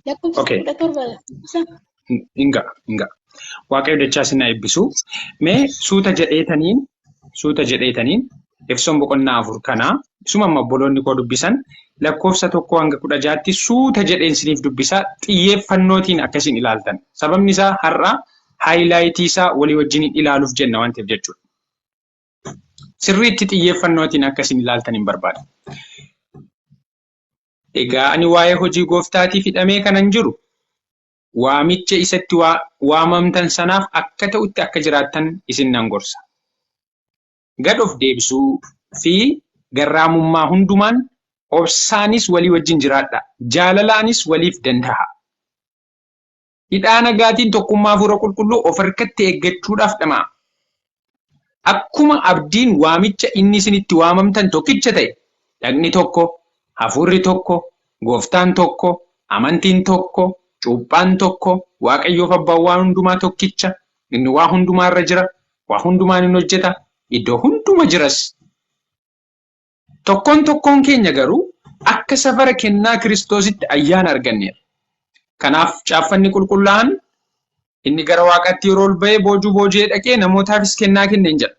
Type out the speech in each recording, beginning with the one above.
lakkoofsa Okay. 17 Inga. Waaqayyo dachaa sinaa eebbisu. Mee suuta jedheetaniin Efesoon boqonnaa 4 kanaa isuma obboloonni koo dubbisan lakkoofsa 1 hanga 16tti suuta jedheen siniif dubbisaa xiyyeeffannootiin akkasiin ilaaltan. Sababni isaa har'a haayilaayitii isaa walii wajjin ilaaluuf jenna waan ta'eef jechuudha. Sirriitti xiyyeeffannootiin akkasiin ilaaltan hin barbaada. Egaa ani waa'ee hojii gooftaatiif hidhamee kanan jiru waamicha isatti waamamtan sanaaf akka ta'utti akka jiraattan isin nan gorsa. Gad of deebisuu fi garraamummaa hundumaan obsaanis walii wajjin jiraadha. Jaalalaanis waliif danda'a. Hidhaa nagaatiin tokkummaa hafuura qulqulluu of harkatti eeggachuudhaaf dhama'a. Akkuma abdiin waamicha inni isinitti waamamtan tokkicha ta'e, dhagni tokko, hafuurri tokko, gooftaan tokko, amantiin tokko, cuuphaan tokko, Waaqayyoof abbaan waan hundumaa tokkicha, inni waa hundumaa irra jira, waa hundumaan hin hojjeta, iddoo hunduma jiras. Tokkoon keenya garuu akka safara kennaa Kiristoositti ayyaana arganneera. Kanaaf caaffanni qulqullaa'an inni gara Waaqaatti yeroo ol ba'ee booji'ee dhaqee namootaafis kennaa kenneen jedha.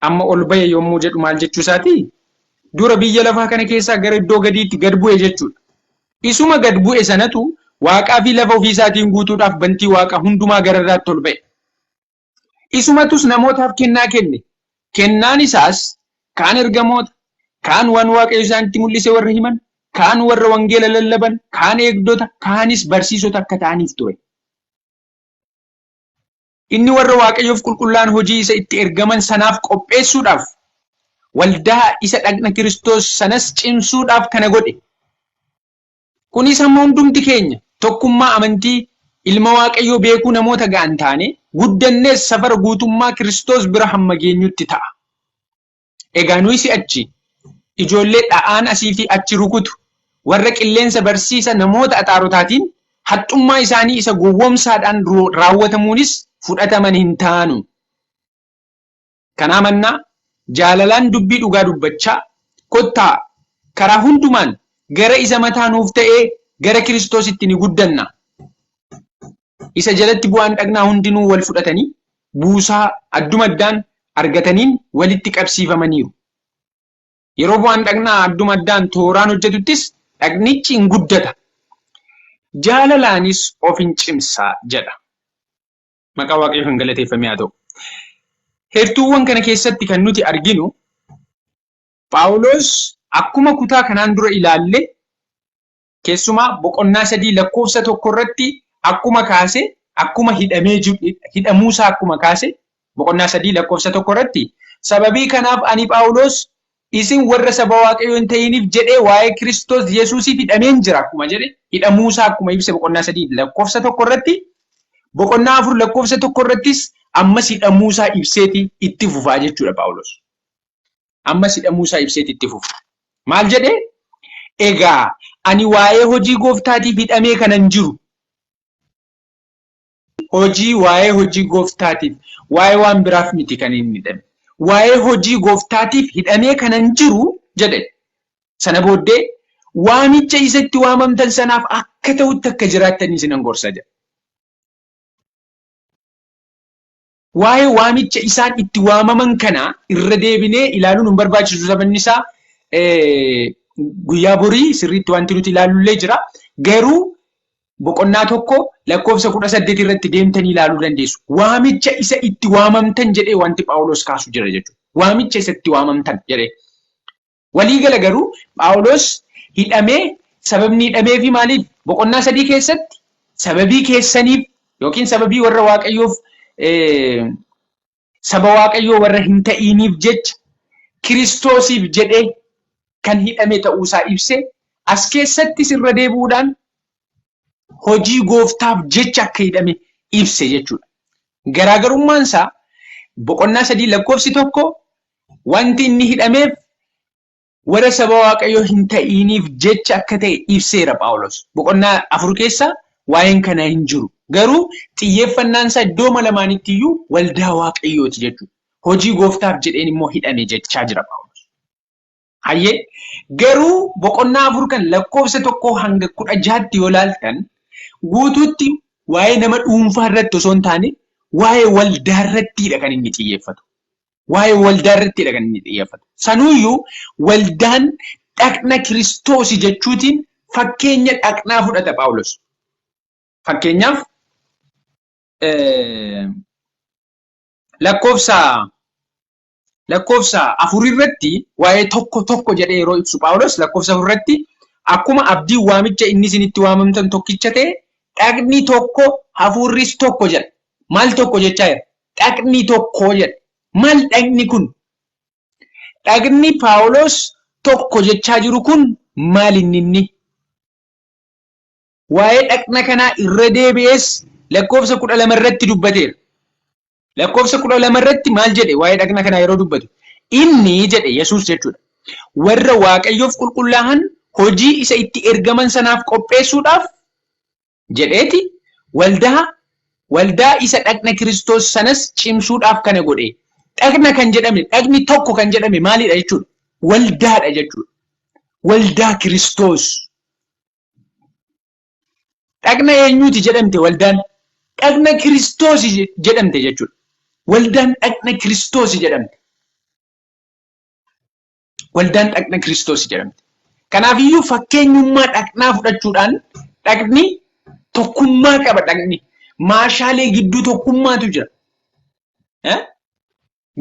Amma ol ba'e yommuu jedhu maal jechuu isaati? Dura biyya lafaa kana keessaa gara iddoo gadiitti gad bu'e jechuudha. Isuma gad bu'e sanatu Waaqaa fi lafa ofii isaatiin guutuudhaaf bantii Waaqa hundumaa gara irraatti ol ba'e. Isumatus namootaaf kennaa kenne. Kennaan isaas kaan ergamoota, kaan waan Waaqayyo isaanitti mul'ise warra himan, kaan warra wangeela lallaban, kaan eegdota, kaanis barsiisota akka ta'aniif ture. Inni warra Waaqayyoof qulqullaan hojii isa itti ergaman sanaaf qopheessuudhaaf waldaa isa dhagna Kiristoos sanas cimsuudhaaf kana godhe. Kunis amma hundumti keenya tokkummaa amantii ilma Waaqayyoo beekuu namoota ga'an taane guddannees safara guutummaa Kiristoos bira hamma geenyutti ta'a. Egaa nuyi si'achi ijoollee dha'aan asii fi achi rukutu warra qilleensa barsiisa namoota axaarotaatiin haxxummaa isaanii isa gowwoomsaadhaan raawwatamuunis fudhataman hin taanu. Kanaa mannaa jaalalaan dubbii dhugaa dubbachaa kottaa karaa hundumaan gara isa mataa nuuf ta'ee gara Kiristoositti ni guddanna. Isa jalatti bu'aan dhagnaa hundinuu wal fudhatanii buusaa addumaddaan argataniin walitti qabsiifamaniiru. Yeroo bu'aan dhagnaa addumaddaan tooraan hojjetuttis dhagnichi hin guddata. Jaalalaanis of hin cimsaa jedha. Maqaa Waaqayyoo kan galateeffame haa ta'u. Heertuuwwan kana keessatti kan nuti arginu Phaawulos akkuma kutaa kanaan dura ilaalle keessumaa boqonnaa 3 lakkoofsa 1 irratti akkuma kaase akkuma hidhamuusaa akkuma kaase boqonnaa 3 lakkoofsa 1 irratti sababii kanaaf ani Phaawulos isin warra saba Waaqayyoo hin ta'iniif jedhee waa'ee Kiristoos Yesuusiif hidhameen jira akkuma jedhe hidhamuusaa akkuma ibse boqonnaa 3 lakkoofsa 1 irratti boqonnaa 4 lakkoofsa 1 irrattis ammas hidhamuusaa ibseeti itti fufaa jechuudha Phaawulos. Ammas hidhamuusaa ibseeti itti fufa. Maal jedhee? Egaa ani waa'ee hojii gooftaatiif hidhamee kanan jiru. Waa'ee hojii gooftaatiif waa'ee waan biraaf miti kan inni hidhame. Waa'ee hojii gooftaatiif hidhamee kanan jiru jedhe. Sana booddee waamicha isatti waamamtan sanaaf akka ta'utti akka jiraattan isinan gorsa jedha. Waa'ee waamicha isaan itti waamaman kana irra deebinee ilaaluun hin barbaachisu sababni isaa guyyaa borii sirriitti wanti nuti ilaalullee jira. Garuu boqonnaa 1 lakkoofsa 18 irratti deemtanii ilaaluu dandeessu. Waamicha isa itti waamamtan jedhee wanti Phaawulos kaasu jira jechuudha. Waamicha isa itti waamamtan jedhee. Waliigala garuu Phaawulos hidhamee sababni hidhameefi maaliif boqonnaa 3 keessatti sababii keessaniif yookiin sababii warra Waaqayyoof saba Waaqayyoo warra hin ta'iniif jecha Kiristoosiif jedhee kan hidhame ta'uusaa ibse as keessattis irra deebi'uudhaan hojii gooftaaf jecha akka hidhame ibse jechuudha. Garaagarummaan isaa boqonnaa 3 lakkoofsi 1 wanti inni hidhameef warra saba Waaqayyoo hin ta'iniif jecha akka ta'e ibseera Phaawulos. Boqonnaa 4 keessa waa'een kana hin jiru. Garuu xiyyeeffannaan isaa iddoo lamaanitti iyyuu waldaa Waaqayyooti jechuudha. Hojii gooftaaf jedheen immoo hidhame jechaa jira Phaawulos. Hayyee garuu boqonnaa afur kan lakkoofsa tokko hanga 16 yoo ilaaltan guutuutti waa'ee nama dhuunfaa irratti osoo hin taane waa'ee waldaa irrattidha kan inni xiyyeeffatu. Waa'ee waldaa irrattidha kan inni xiyyeeffatu. Sanuuyyuu waldaan dhaqna Kiristoos jechuutiin fakkeenya dhaqnaa fudhata Phaawulos. Fakkeenyaaf lakkoofsa afur irratti waa'ee tokko jedhee yeroo ibsu Phaawulos lakkoofsa afur irratti akkuma abdii waamicha inni isinitti waamamtan tokkicha ta'e dhaqni tokko hafuurris tokko jedha. Maal tokko jechaa jira? Dhaqni tokko jedha. Maal dhaqni kun? Dhaqni Phaawulos tokko jechaa jiru kun maal inni? Waa'ee dhaqna kanaa irra deebi'ees lakkoofsa 12 irratti dubbateera. Lakkoofsa 12 irratti maal jedhe waa'ee dhaqna kanaa yeroo dubbatu? Inni jedhe Yesuus jechuudha. Warra Waaqayyoof qulqullaa'an hojii isa itti ergaman sanaaf qopheessuudhaaf jedheeti waldaa isa dhaqna Kiristoos sanas cimsuudhaaf kana godhe. Dhaqna kan jedhame, dhaqni tokko kan jedhame maalidha jechuudha? Waldaadha jechuudha. Waldaa Kiristoos. Dhaqna eenyuuti jedhamte waldaan? Dhaqna Kiristoos jedhamte jechuudha. Waldaan dhaqna Kiristoos jedhamte. Waldaan dhaqna Kiristoos jedhamte. Kanaafiyyuu fakkeenyummaa dhaqnaa fudhachuudhaan dhaqni tokkummaa qaba dhaqni. Maashaalee gidduu tokkummaatu jira.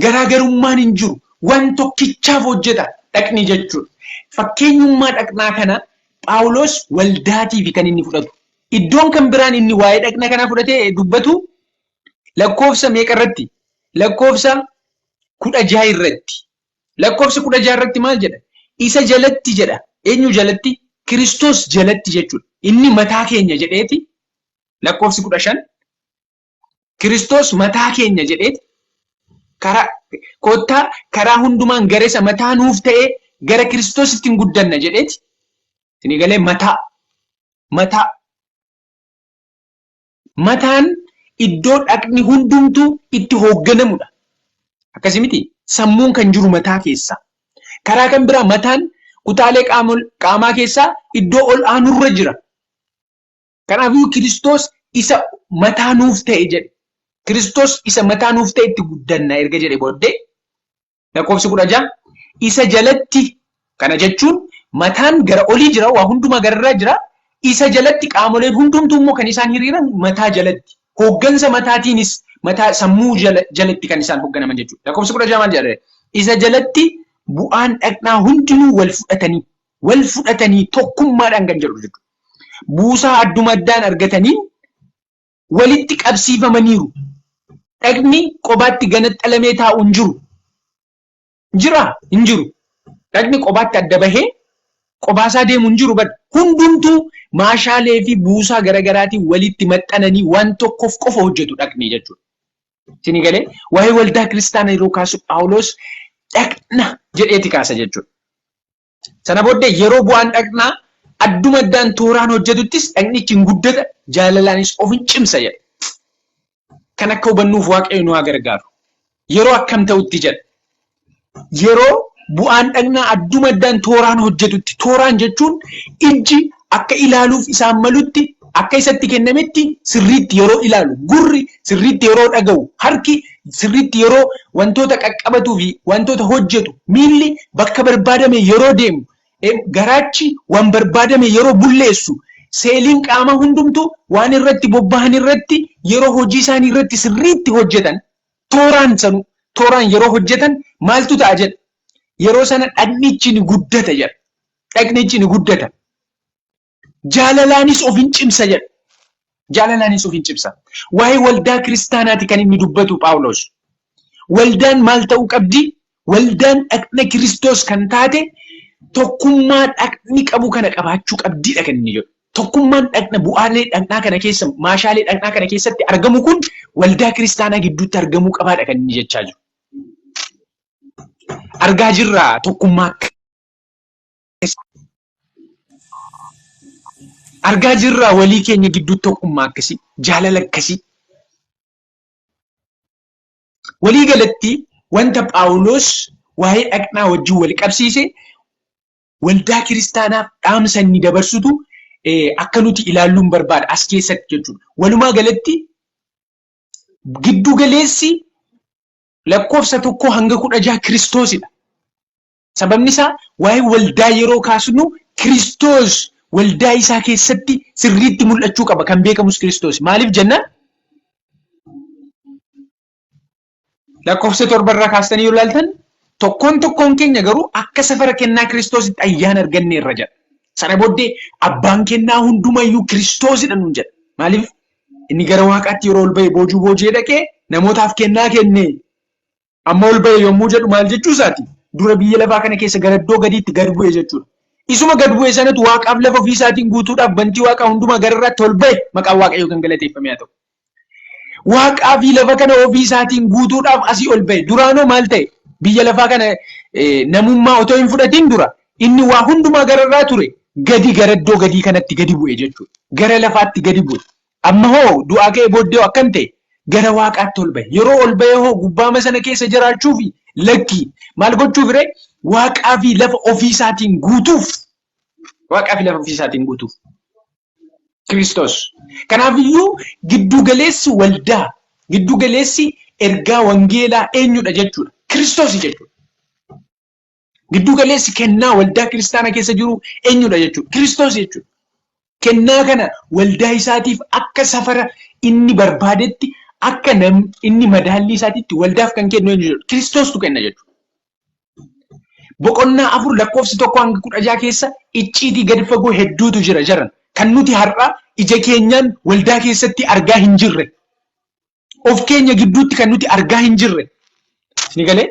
Garaagarummaan hin jiru. Waan tokkichaaf hojjeta dhaqni jechuudha. Fakkeenyummaa dhaqnaa kana Phaawulos waldaatiif kan inni fudhatu. Iddoon kan biraan inni waa'ee dhaqna kanaa fudhatee dubbatu lakkoofsa meeqa irratti? Lakkoofsa 16 irratti. Lakkoofsa 16 irratti maal jedha? Isa jalatti jedha. Eenyu jalatti? Kiristoos jalatti jechuudha. Inni mataa keenya jedheeti. Lakkoofsi 15 Kiristoos mataa keenya jedheeti. Karaa hundumaan gara isa mataa nuuf ta'ee gara Kiristoositti hin guddanna jedheeti. Isin galee mataan iddoo dhaqni hundumtuu itti hoogganamudha. Akkasii miti sammuun kan jiru mataa keessa. Karaa kan biraa mataan kutaalee qaamaa keessaa iddoo ol aanurra jira. Kanaafuu Kiristoos isa mataa nuuf ta'e jedhe. Kiristoos isa mataa nuuf ta'e itti guddanna erga jedhe booddee lakkoofsi 16 isa jalatti kana jechuun mataan gara olii jira, waa hundumaa gararraa jira. Isa jalatti qaamoleen hundumtuu immoo kan isaan hiriiran mataa jalatti. Hooggansa mataatiinis mataa sammuu jalatti kan isaan hoogganaman jechuudha. Lakkoofsi 16 maal jedha? Isa jalatti bu'aan dhaqnaa hundinuu wal fudhatanii tokkummaadhaan kan jedhu jechuudha. Buusaa adduma addaan argatanii walitti qabsiifamaniiru. Dhaqni qobaatti ganaxalamee taa'u hin jiru. Hin jiru. Dhaqni qobaatti adda bahee qobaasaa deemu hin jiru. Hundumtuu maashaalee fi buusaa garaagaraatiin walitti maxxananii waan tokkoof qofa hojjetu dhaqni jechuudha. Isin galee waa'ee waldaa kiristaanaa yeroo kaasu Phaawulos dhaqna jedheeti kaasa jechuudha. Sana booddee yeroo bu'aan dhaqnaa adduma addaan tooraan hojjetuttis dhaqnichi hin guddata, jaalalaanis of hin cimsa jedha. Kan akka hubannuuf Waaqayyo nu haa gargaaru. Yeroo akkam ta'utti jedha. Yeroo bu'aan dhaqnaa adduma addaan tooraan hojjetutti, tooraan jechuun ijji akka ilaaluuf isaan malutti, akka isatti kennametti sirriitti yeroo ilaalu, gurri sirriitti yeroo dhaga'u, harki sirriitti yeroo wantoota qaqqabatuu fi wantoota hojjetu, miilli bakka barbaadame yeroo deemu, garaachi waan barbaadame yeroo bulleessu, seeliin qaama hundumtuu waan irratti bobba'an irratti yeroo hojii isaanii irratti sirriitti hojjetan, tooraan yeroo hojjetan maaltu ta'a jedha. Yeroo sana dhaqnichi ni guddata jedha. Dhaqnichi ni guddata. Jaalalaanis of hin cimsa jedha. Jaalalaanis of hin cimsa. Waa'ee waldaa kiristaanaati kan inni dubbatu Phaawulos. Waldaan maal ta'uu qabdi? Waldaan dhaqna Kiristoos kan taate tokkummaa dhaqni qabu kana qabaachuu qabdiidha kan inni jedhu. Tokkummaan dhaqna bu'aalee dhaqnaa kana keessa, maashaalee dhaqnaa kana keessatti argamu kun waldaa kiristaanaa gidduutti argamuu qabaadha kan inni jechaa jiru. Argaa jirra tokkummaa argaa jirra walii keenya gidduutti tokkummaa akkasii, jaalala akkasii. Walii galatti wanta Phaawulos waa'ee dhaqnaa wajjin wal qabsiise waldaa kiristaanaaf dhaamsa inni dabarsutu akka nuti ilaalluun barbaada as keessatti jechuudha. Walumaa galatti giddu galeessi lakkoofsa 1 hanga 16 Kiristoosidha. Sababni isaa waa'ee waldaa yeroo kaasnu Kiristoos waldaa isaa keessatti sirriitti mul'achuu qaba kan beekamus Kiristoos. Maaliif jennaan? Lakkoofsa 7 irraa kaastanii yoo ilaaltan tokkoon keenya garuu akka safara kennaa Kiristoositti ayyaana arganne irra jedha. Sana booddee abbaan kennaa hundumayyuu Kiristoosidha nuun jedha. Maaliif? Inni gara waaqaatti yeroo ol ba'e boojii dhaqee namootaaf kennaa kenne. Amma ol ba'e yommuu jedhu maal jechuu isaati? Dura biyya lafaa kana keessa gara iddoo gadiitti gad bu'e jechuudha. Isuma gad bu'e sanatu waaqaaf lafa ofii isaatiin guutuudhaaf bantii waaqaa hundumaa gara irratti ol ba'e maqaan Waaqayyoo kan galateeffame haa ta'u. Waaqaa fi lafa kana ofii isaatiin guutuudhaaf asii ol ba'e. Duraanoo maal ta'e? Biyya lafaa kana namummaa otoo hin fudhatiin dura inni waa hundumaa gara irraa ture gadi gara iddoo gadii kanatti gadi bu'e jechuudha. Gara lafaatti gadi bu'e. Amma hoo du'aa ka'ee booddee akkam ta'e gara waaqaatti ol ba'e. Yeroo ol ba'e hoo gubbaama sana keessa jiraachuuf lakki maal gochuuf ree? Waaqaa fi lafa ofii isaatiin guutuuf. Waaqaa fi lafa ofii isaatiin guutuuf. Kiristoos. Kanaafiyyuu giddugaleessi waldaa, giddugaleessi ergaa wangeelaa eenyudha jechuudha? Kiristoos jechuudha. Giddugaleessi kennaa waldaa kiristaana keessa jiru eenyudha jechuudha? Kiristoos jechuudha. Kennaa kana waldaa isaatiif akka safara inni barbaadetti akka inni madaallii isaatiitti waldaaf kan kennu eenyudha? Kiristoostu kenna jechuudha. Boqonnaa 4 lakkoofsi 1 hanga 16 keessa icciitii gadi fagoo hedduutu jira jiran. Kan nuti har'a ija keenyaan waldaa keessatti argaa hin jirre. Of keenya gidduutti kan nuti argaa hin jirre. Ni galee?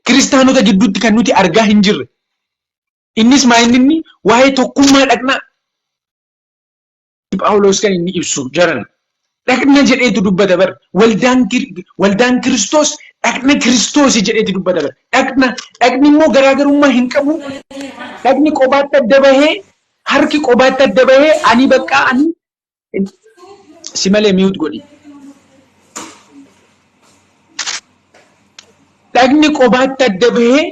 Kiristaanota gidduutti kan nuti argaa hin jirre. Innis inni waa'ee tokkummaa dhaqnaa. Phaawulos kan inni ibsu jiran. Dhaqna jedheetu dubbata bar. Waldaan Kiristoos dhaqna Kiristoos jedheetu dubbata bar. Dhaqni immoo garaagarummaa hin qabu. Dhaqni qobaatti adda bahee harki qobaatti adda bahee ani si malee miyuut godhi. Dhaqni qobaatti adda bahee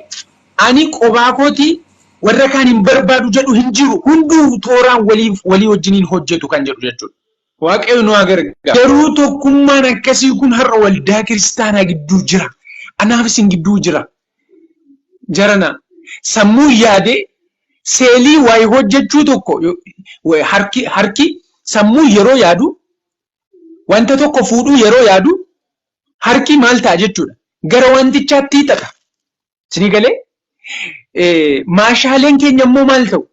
ani qobaa kootii warra kaan hin barbaadu jedhu hin jiru. Hunduu tooraan walii wajjiniin hojjetu kan jedhu jechuudha. Waaqayyo nu gargaara. Garuu tokkummaan akkasii kun har'a waldaa kiristaanaa gidduu jira. Anaaf isin gidduu jira. Jarana sammuu yaadee seelii waa'ee hojjechuu tokko harki sammuu yeroo yaadu wanta tokko fuudhuu yeroo yaadu harki maal ta'a jechuudha. Gara wantichaatti hiixata. Isinii galee? Maashaaleen keenya immoo maal ta'u?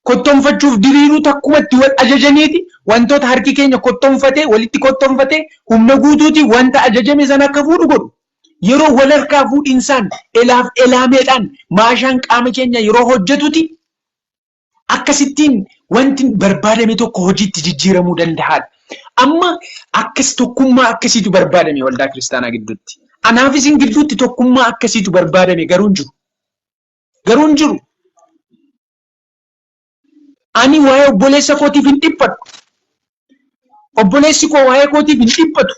Kottoonfachuuf diriiruu takkumatti wal ajajaniiti wantoota harki keenya kottoonfatee walitti kottoonfatee humna guutuuti wanta ajajame sana akka fuudhu godhu. Yeroo wal harkaa fuudhinsaan elaameedhaan maashaan qaama keenya yeroo hojjetuti akkasittiin wanti barbaadame tokko hojiitti jijjiiramuu danda'a. Amma akkas tokkummaa akkasiitu barbaadame waldaa kiristaanaa gidduutti. Anaaf isin gidduutti tokkummaa akkasiitu barbaadame garuu hin jiru. Garuu hin jiru. Ani waa'ee obboleessa kootiif hin dhiphatu. Obboleessi koo waa'ee kootiif hin dhiphatu.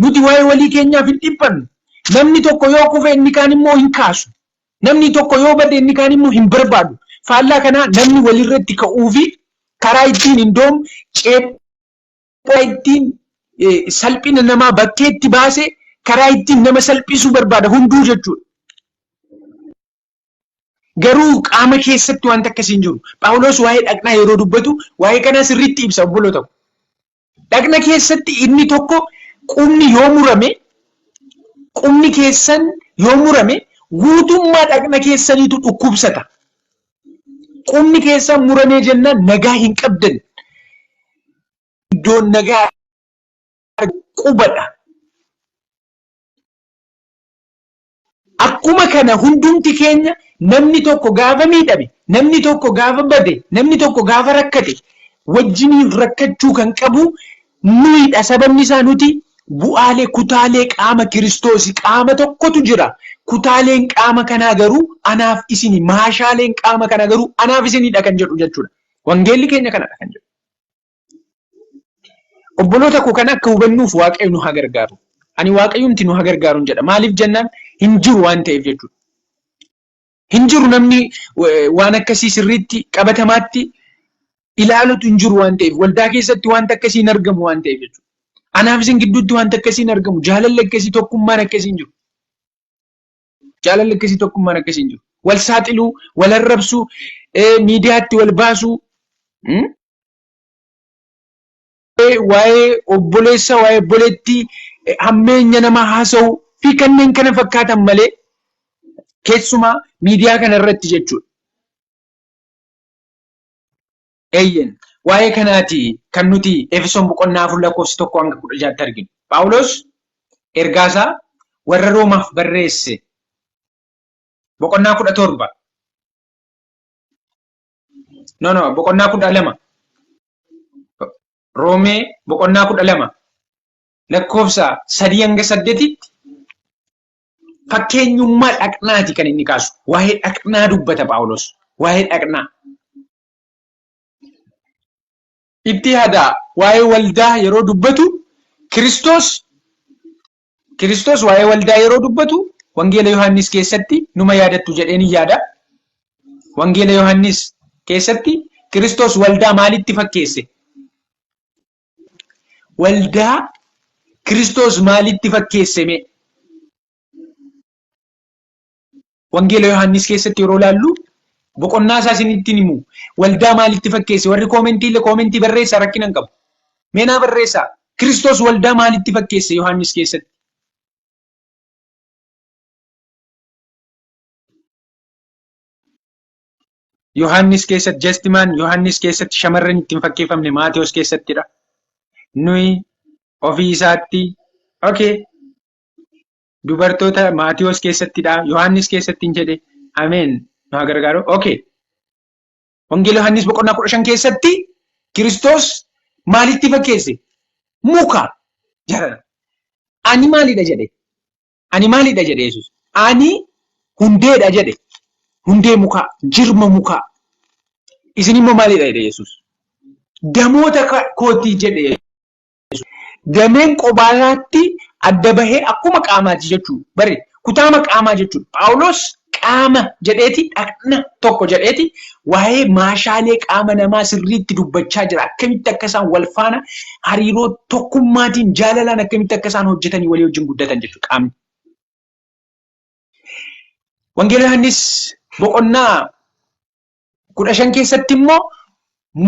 Nuti waa'ee walii keenyaaf hin dhiphannu. Namni tokko yoo kufe inni kaan immoo hin kaasu. Namni tokko yoo bade inni kaan immoo hin barbaadu. Faallaa kanaa namni walirratti ka'uu fi karaa ittiin hindoom ceephaa ittiin salphina namaa bakkeetti baasee karaa ittiin nama salphisuu barbaada hunduu jechuudha. Garuu qaama keessatti wanta akkasii hin jiru. Phaawulos waa'ee dhaqnaa yeroo dubbatu waa'ee kana sirriitti ibsa obboloota. Dhaqna keessatti inni tokko qubni yoo murame qubni keessan yoo murame guutummaa dhaqna keessaniitu dhukkubsata. Qubni keessan muramee jennaan nagaa hin qabdan. Iddoon nagaa qubadha. Akkuma kana hundumti keenya namni tokko gaafa miidhame, namni tokko gaafa bade, namni tokko gaafa rakkate wajjiniin rakkachuu kan qabu nuyidha. Sababni isaa nuti bu'aalee kutaalee qaama Kiristoos qaama tokkotu jira. Kutaaleen qaama kanaa garuu anaaf isini, maashaaleen qaama kanaa garuu anaaf isinidha kan jedhu jechuudha. Wangeelli keenya kanadha kan jedhu. Obboloota koo kan akka hubannuuf Waaqayyo nu haa gargaaru. Ani Waaqayyoomti nu haa gargaaruun jedha. Maaliif jennaan hin jiru waan ta'eef jechuudha. Hinjiru namni waan akkasii sirriitti qabatamaatti ilaalutu hinjiru waan ta'eef waldaa keessatti wanta akkasii hin argamu waan ta'eef jechuudha. Anaaf isin gidduutti wanta akkasii hin argamu. Jaalalli akkasii tokkummaan akkasii hin jiru. Jaalalli akkasii tokkummaan akkasii hin jiru. Wal saaxiluu, wal arrabsuu, miidiyaatti wal baasuu, waa'ee obboleessa, waa'ee obboleettii hammeenya namaa haasa'uu fi kanneen kana fakkaatan malee keessumaa miidiyaa kana irratti jechuudha. Eeyyen waa'ee kanaati kan nuti Efesoon boqonnaa 4:1-16 arginu. Phaawulos ergaasaa warra Roomaaf barreesse boqonnaa 17 boqonnaa 12 Roomee boqonnaa 12 lakkoofsa 3-8tti fakkeenyummaa dhaqnaati kan inni kaasu. Waa'ee dhaqnaa dubbata Phaawulos. Waa'ee dhaqnaa. Itti yaada waa'ee waldaa yeroo dubbatu Kiristoos waa'ee waldaa yeroo dubbatu Wangeela Yohaannis keessatti numa yaadattu jedheen yaada. Wangeela Yohaannis keessatti Kiristoos waldaa maalitti fakkeesse? Waldaa Kiristoos maalitti fakkeesse mee? Wangeela Yohaannis keessatti yeroo laallu boqonnaa isaa isinitti himu waldaa maalitti fakkeesse? Warri koomentii barreessaa rakkina hin qabu. Meenaa barreessaa. Kiristoos waldaa maalitti fakkeesse Yohaannis keessatti? Yohaannis keessatti Jastimaan Yohaannis keessatti shamarran ittiin fakkeeffamne Maatewos keessattidha. Nuyi ofii isaatti dubartoota Maatewos keessattidha. Yohaannis keessatti hin jedhe. Ameen. Nu gargaaru. Wangeela Yohaannis boqonnaa 15 keessatti Kiristoos maalitti fakkeesse? Muka jedha. Ani maalidha jedhe? Ani maalidha jedhe Yesuus? Ani hundeedha jedhe. Hundee mukaa, jirma mukaa. Isin immoo maalidha jedhe Yesuus? Damoota kootii jedhe Yesuus. Dameen qobaatti adda bahee akkuma qaamaati jechuudha. Bari kutaama qaamaa jechuudha. Phaawulos qaama jedheeti dhaqna tokko jedheeti waa'ee maashaalee qaama namaa sirriitti dubbachaa jira. Akkamitti akka isaan wal faana hariiroo tokkummaatiin jaalalaan akkamitti akka isaan hojjetanii walii wajjin guddatan jechuudha qaamni. Wangeela Yohaannis boqonnaa 15 keessatti immoo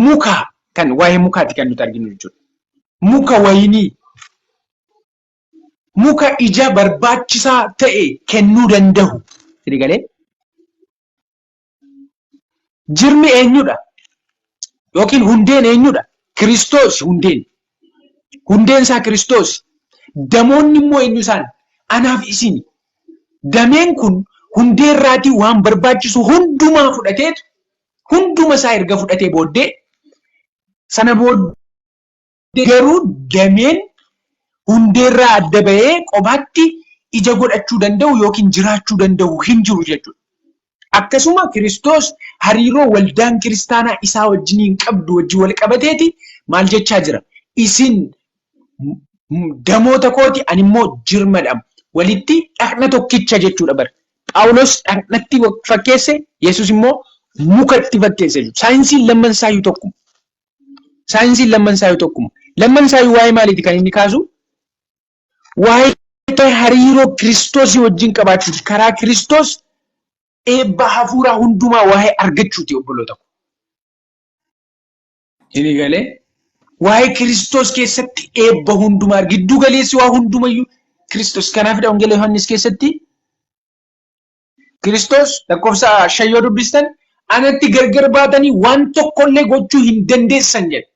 muka kan waa'ee mukaati kan nuti arginu jechuudha. Muka wayinii. Muka ija barbaachisaa ta'e kennuu danda'u. Sirigalee. Jirmi eenyudha? Yookiin hundeen eenyudha? Kiristoos hundeen. Hundeen isaa Kiristoos. Damoonni immoo eenyu isaan? Anaaf isini. Dameen kun hundee irraatii waan barbaachisu hundumaa fudhateetu hunduma isaa erga fudhatee booddee sana booddee garuu dameen hundee irraa adda bahee qobaatti ija godhachuu danda'u yookiin jiraachuu danda'u hin jiru jechuudha. Akkasuma Kiristoos hariiroo waldaan kiristaanaa isaa wajjiniin qabdu wajjin wal qabateeti maal jechaa jira? Isin damoota kooti ani immoo jirmadha. Walitti dhaqna tokkicha jechuudha bara. Phaawulos dhaqnatti fakkeesse, Yesuus immoo mukatti fakkeesse jechuudha. Saayinsiin lamman isaayyuu tokkuma. Saayinsiin lamman isaayyuu tokkuma. Lamman isaayyuu waa'ee maaliiti kan inni kaasu? Waa'ee hariiroo Kiristoosii wajjin qabaachuuti. Karaa Kiristoos eebba hafuuraa hundumaa waa'ee argachuuti obboloota ko. Inni galee waa'ee Kiristoos keessatti eebba hundumaa giddu galeessi waa hundumayyuu Kiristoos. Kanaafidha Wangeela Yohaannis keessatti Kiristoos lakkoofsa 5 yoo dubbistan anatti gargar baatanii waan tokkollee gochuu hin dandeessan jedhe.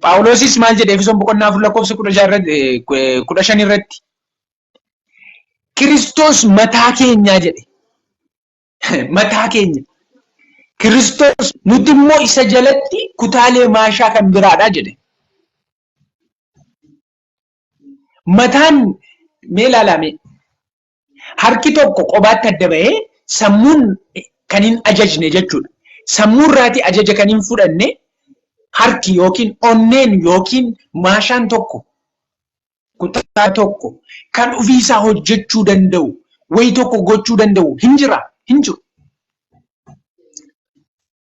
Phaawulosis maal jedhe Efesoon boqonnaa 4 lakkoofsa 15 irratti? Kiristoos mataa keenyaa jedhe. Mataa keenya. Kiristoos nuti immoo isa jalatti kutaalee maashaa kan biraadha jedhe. Mataan mee ilaalame harki tokko qobaatti adda bahee sammuun kan hin ajajne jechuudha. Sammuu irraatii ajaja kan hin fudhanne harki yookiin onneen yookiin maashaan tokko kutaa tokko kan ofiisaa hojjechuu danda'u wayi tokko gochuu danda'u hin jiru.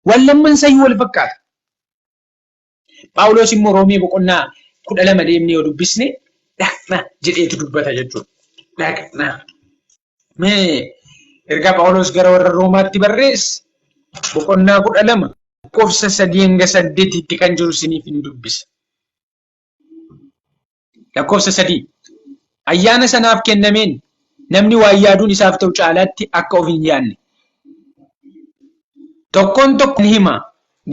Wallamman sayyuu wal fakkaata. Phaawulos immoo Roomee boqonnaa 12 deemnee yoo dubbisne dhaqna jedheetu dubbata jechuudha. Dhaqna. Mee ergaa Phaawulos gara warra Roomaatti barreesse boqonnaa 12 lakkoofsa 3 hanga 8tti kan jiru isiniif hin dubbisa. Lakkoofsa 3 ayyaana sanaaf kennameen namni waa yaaduun isaaf ta'u caalaatti akka of hin yaadne. Tokkoon hima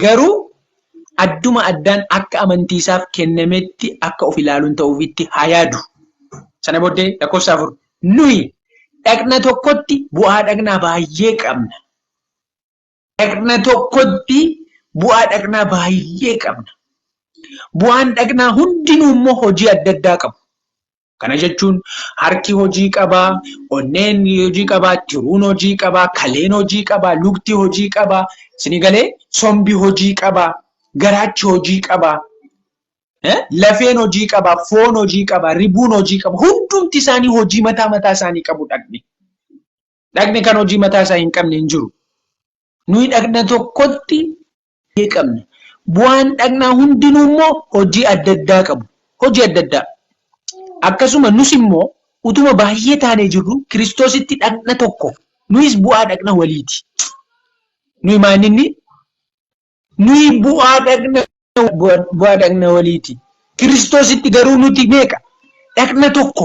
garuu adduma addaan akka amantii isaaf kennametti akka of ilaaluun ta'uufitti haa yaadu. Sana booddee lakkoofsa 4 nuyi dhaqna tokkotti bu'aa dhaqnaa baay'ee qabna. Dhaqna tokkotti bu'aa dhaqnaa baay'ee qabna. Bu'aan dhaqnaa hundinuu immoo hojii adda addaa qabu. Kana jechuun harki hojii qabaa, onneen hojii qabaa, tiruun hojii qabaa, kaleen hojii qabaa, lukti hojii qabaa, sinigalee sombi hojii qabaa, garaachi hojii qabaa, lafeen hojii qabaa, foon hojii qabaa, ribuun hojii qabaa. Hundumti isaanii hojii mataa isaanii qabu dhaqni. Dhaqni kan hojii mataa isaa hin qabne hin jiru. Nuyi dhaqna tokkotti qabna. Bu'aan dhaqnaa hundinuu immoo hojii adda addaa qabu. Hojii adda addaa. Akkasuma nus immoo utuma baay'ee taanee jirru Kiristoositti dhaqna tokko. Nuyis bu'aa dhaqna waliiti. Nuyi maaninni? Nuyi bu'aa dhaqna waliiti. Kiristoositti garuu nuti meeqa? Dhaqna tokko.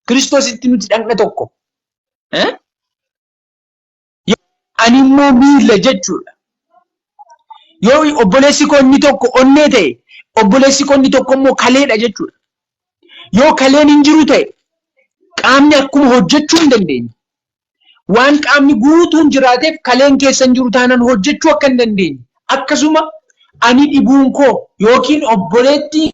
Kiristoositti nuti dhaqna tokko. Ani immoo miila jechuudha. Yoo obboleessi koo inni tokko onnee ta'e, obboleessi koo inni tokko immoo kaleedha jechuudha. Yoo kaleen hin jiru ta'e, qaamni akkuma hojjechuu hin dandeenye. Waan qaamni guutuun jiraateef kaleen keessa hin jiru taanaan hojjechuu akka hin dandeenye. Akkasuma ani dhibuun koo yookiin obboleettii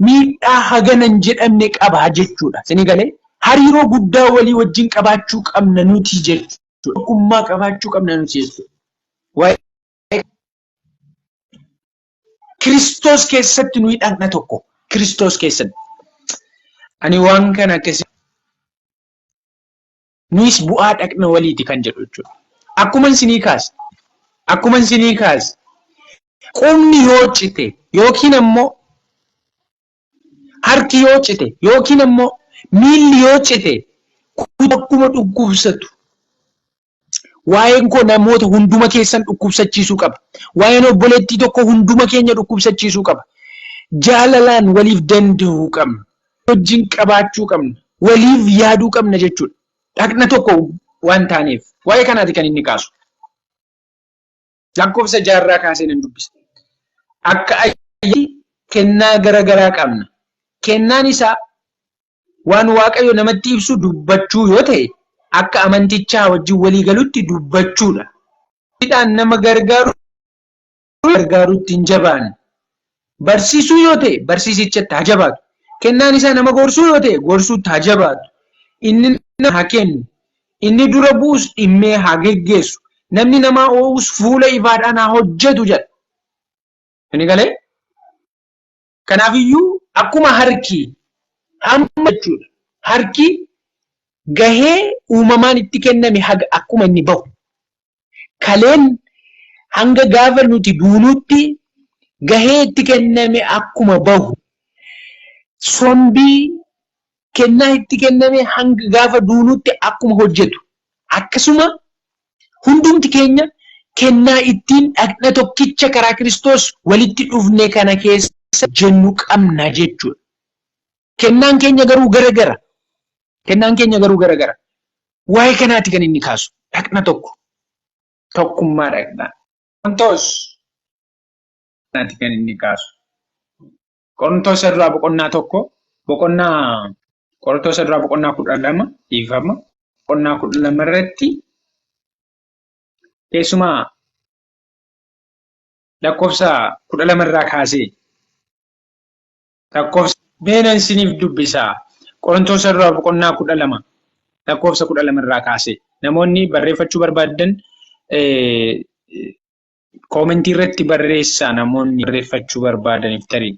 miidhaa haganan jedhamne qaba jechuudha. Sini galee hariiroo guddaa walii wajjin qabaachuu qabna nuti jechuudha. Tokkummaa qabaachuu qabna nuti jechuudha. Kiristoos keessatti nuyi dhaqna tokko. Kiristoos keessatti. Ani waan kana akkasii nuyis bu'aa dhaqna waliiti kan jedhu jechuudha. Akkuma isinii kaase qubni yoo cite yookiin ammoo harki yoo cite yookiin ammoo miilli yoo cite akkuma dhukkubsatu. Waa'een koo namoota hunduma keessan dhukkubsachiisuu qaba. Waa'een obboleettii tokko hunduma keenya dhukkubsachiisuu qaba. Jaalalaan waliif danda'uu qabna. Wajjin qabaachuu qabna. Waliif yaaduu qabna jechuudha. Dhaqna tokko waan taaneef. Waa'ee kanaati kan inni kaasu. Lakkoofsa 6 kaasee nan dubbisa. Akka ayyaanni kennaa garagaraa qabna. Kennaan isaa waan Waaqayyo namatti ibsu dubbachuu yoo ta'e, akka amantichaa wajjin walii galutti dubbachuudha. Hidhaan nama gargaarutti hin jabaanne. Barsiisuu yoo ta'e barsiisichatti haa jabaatu. Kennaan isaa nama gorsuu yoo ta'e gorsuutti haa jabaatu. Inni haa kennu. Inni dura bu'us dhimmee haa geggeessu. Namni namaa oowus fuula ifaadhaan haa hojjetu jedha. Inni galee? Kanaafiyyuu akkuma harki hamma jechuudha. Harki gahee uumamaan itti kenname haga akkuma inni bahu. Kaleen hanga gaafa nuti duunutti gahee itti kenname akkuma bahu. Sombii kennaa itti kenname hanga gaafa duunutti akkuma hojjetu. Akkasuma hundumti keenya kennaa ittiin dhaqna tokkicha karaa Kiristoos walitti dhufne kana keessa jennu qabna jechuudha. Kennaan keenya garuu garagara. Waa'ee kanaati kan inni kaasu. Dhaqna tokko. Tokkummaa dhaqnaa. Qorontos kanaati kan inni kaasu. Qorontos irraa boqonnaa 12 dhiifama. Boqonnaa 12 irratti keessumaa lakkoofsa 12 irraa kaasee lakkoofsa beenan isiniif dubbisaa. Qorontos irraa boqonnaa 12 lakkoofsa 12 irraa kaasee namoonni barreeffachuu barbaadan koomentii irratti barreessaa namoonni barreeffachuu barbaadaniif tarii.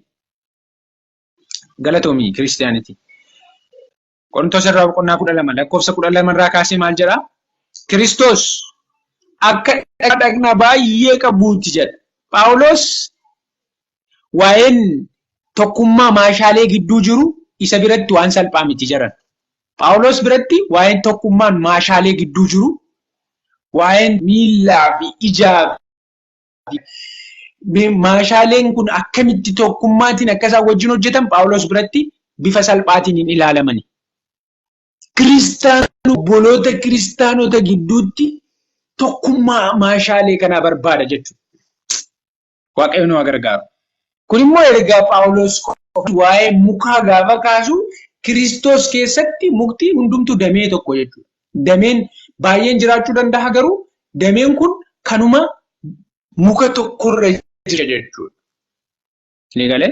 galatoomii kiristiyaanitii. Qorontos irraa boqonnaa 12 lakkoofsa 12 irraa kaasee maal jedha? Kiristoos akka dhagna baay'ee qabuuti jedha. Phaawulos waa'een tokkummaa maashaalee gidduu jiru isa biratti waan salphaa miti jedhan. Phaawulos biratti waa'een tokkummaan maashaalee gidduu jiru, waa'een miillaa fi ijaa maashaaleen kun akkamitti tokkummaatiin akkasaan wajjin hojjetan Phaawulos biratti bifa salphaatiin hin ilaalamani. Obboloota kiristaanota gidduutti tokkummaa maashaalee kanaa barbaada jechuudha. Waaqayyo nu gargaaru. Kun immoo ergaa Phaawulos waa'ee mukaa gaafa kaasu Kiristoos keessatti mukti hundumtuu damee tokko jechuudha. Dameen baay'een jiraachuu danda'a garuu dameen kun kanuma muka tokkorra jira jechuudha. Leegalee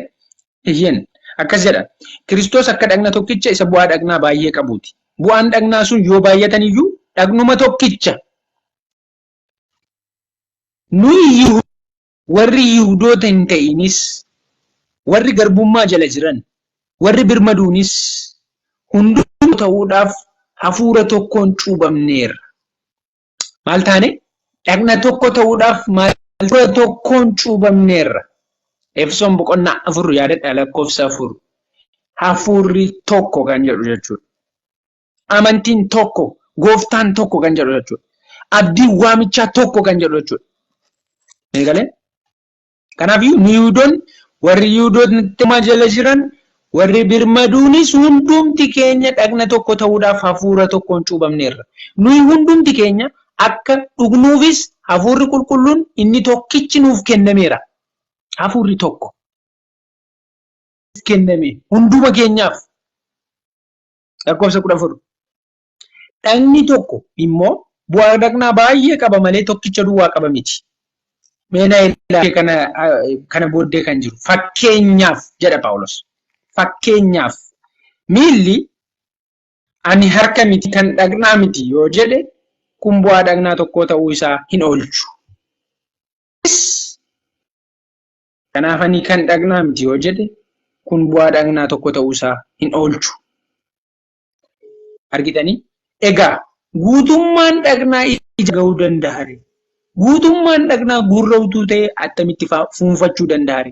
iyyen akkas jedha. Kiristoos akka dhagna tokkicha isa bu'aa dhagnaa baay'ee qabuuti. Bu'aan dhagnaa sun yoo baay'atan iyyuu dhagnuma tokkicha. Nuyi warri Yihudoota hin ta'inis, warri garbummaa jala jiran, warri birmaduunis hundumtuu ta'uudhaaf hafuura tokkoon cuubamneerra. Maal taane? Dhagna tokko ta'uudhaaf hafuura tokkoon cuubamneerra. Efesoon boqonnaa 4 yaadadha lakkoofsa 4. Hafuurri tokko kan jedhu jechuudha. Amantiin tokko, gooftaan tokko kan jedhu jechuudha. Abdiin waamichaa tokko kan jedhu jechuudha. Eegalee? Kanaaf Yihuudoon warri Yihudoota jala jiran warri birmaduunis hundumti keenya dhagna tokko ta'uudhaaf hafuura tokkoon cuubamneerra. Nuyi hundumti keenya akka dhugnuufis hafuurri qulqulluun inni tokkichi nuuf kennameera. Hafuurri tokko kenname hunduma keenyaaf. Lakkoofsa 14. Dhagni tokko immoo bu'aa dhagnaa baay'ee qaba malee tokkicha duwwaa qaba miti. Meena kana booddee kan jiru fakkeenyaaf jedha Phaawulos. Fakkeenyaaf miilli ani harka miti kan dhagnaa miti yoo jedhe kun bu'aa dhagnaa tokko ta'uu isaa hin oolchu. Kanaaf ani kan dhagnaa miti yoo jedhe kun bu'aa dhagnaa tokko ta'uu isaa hin oolchu. Argitanii? Egaa guutummaan dhagnaa ija ga'uu danda'a. Guutummaan dhagnaa gurra utuu ta'e attamitti fuunfachuu danda'a.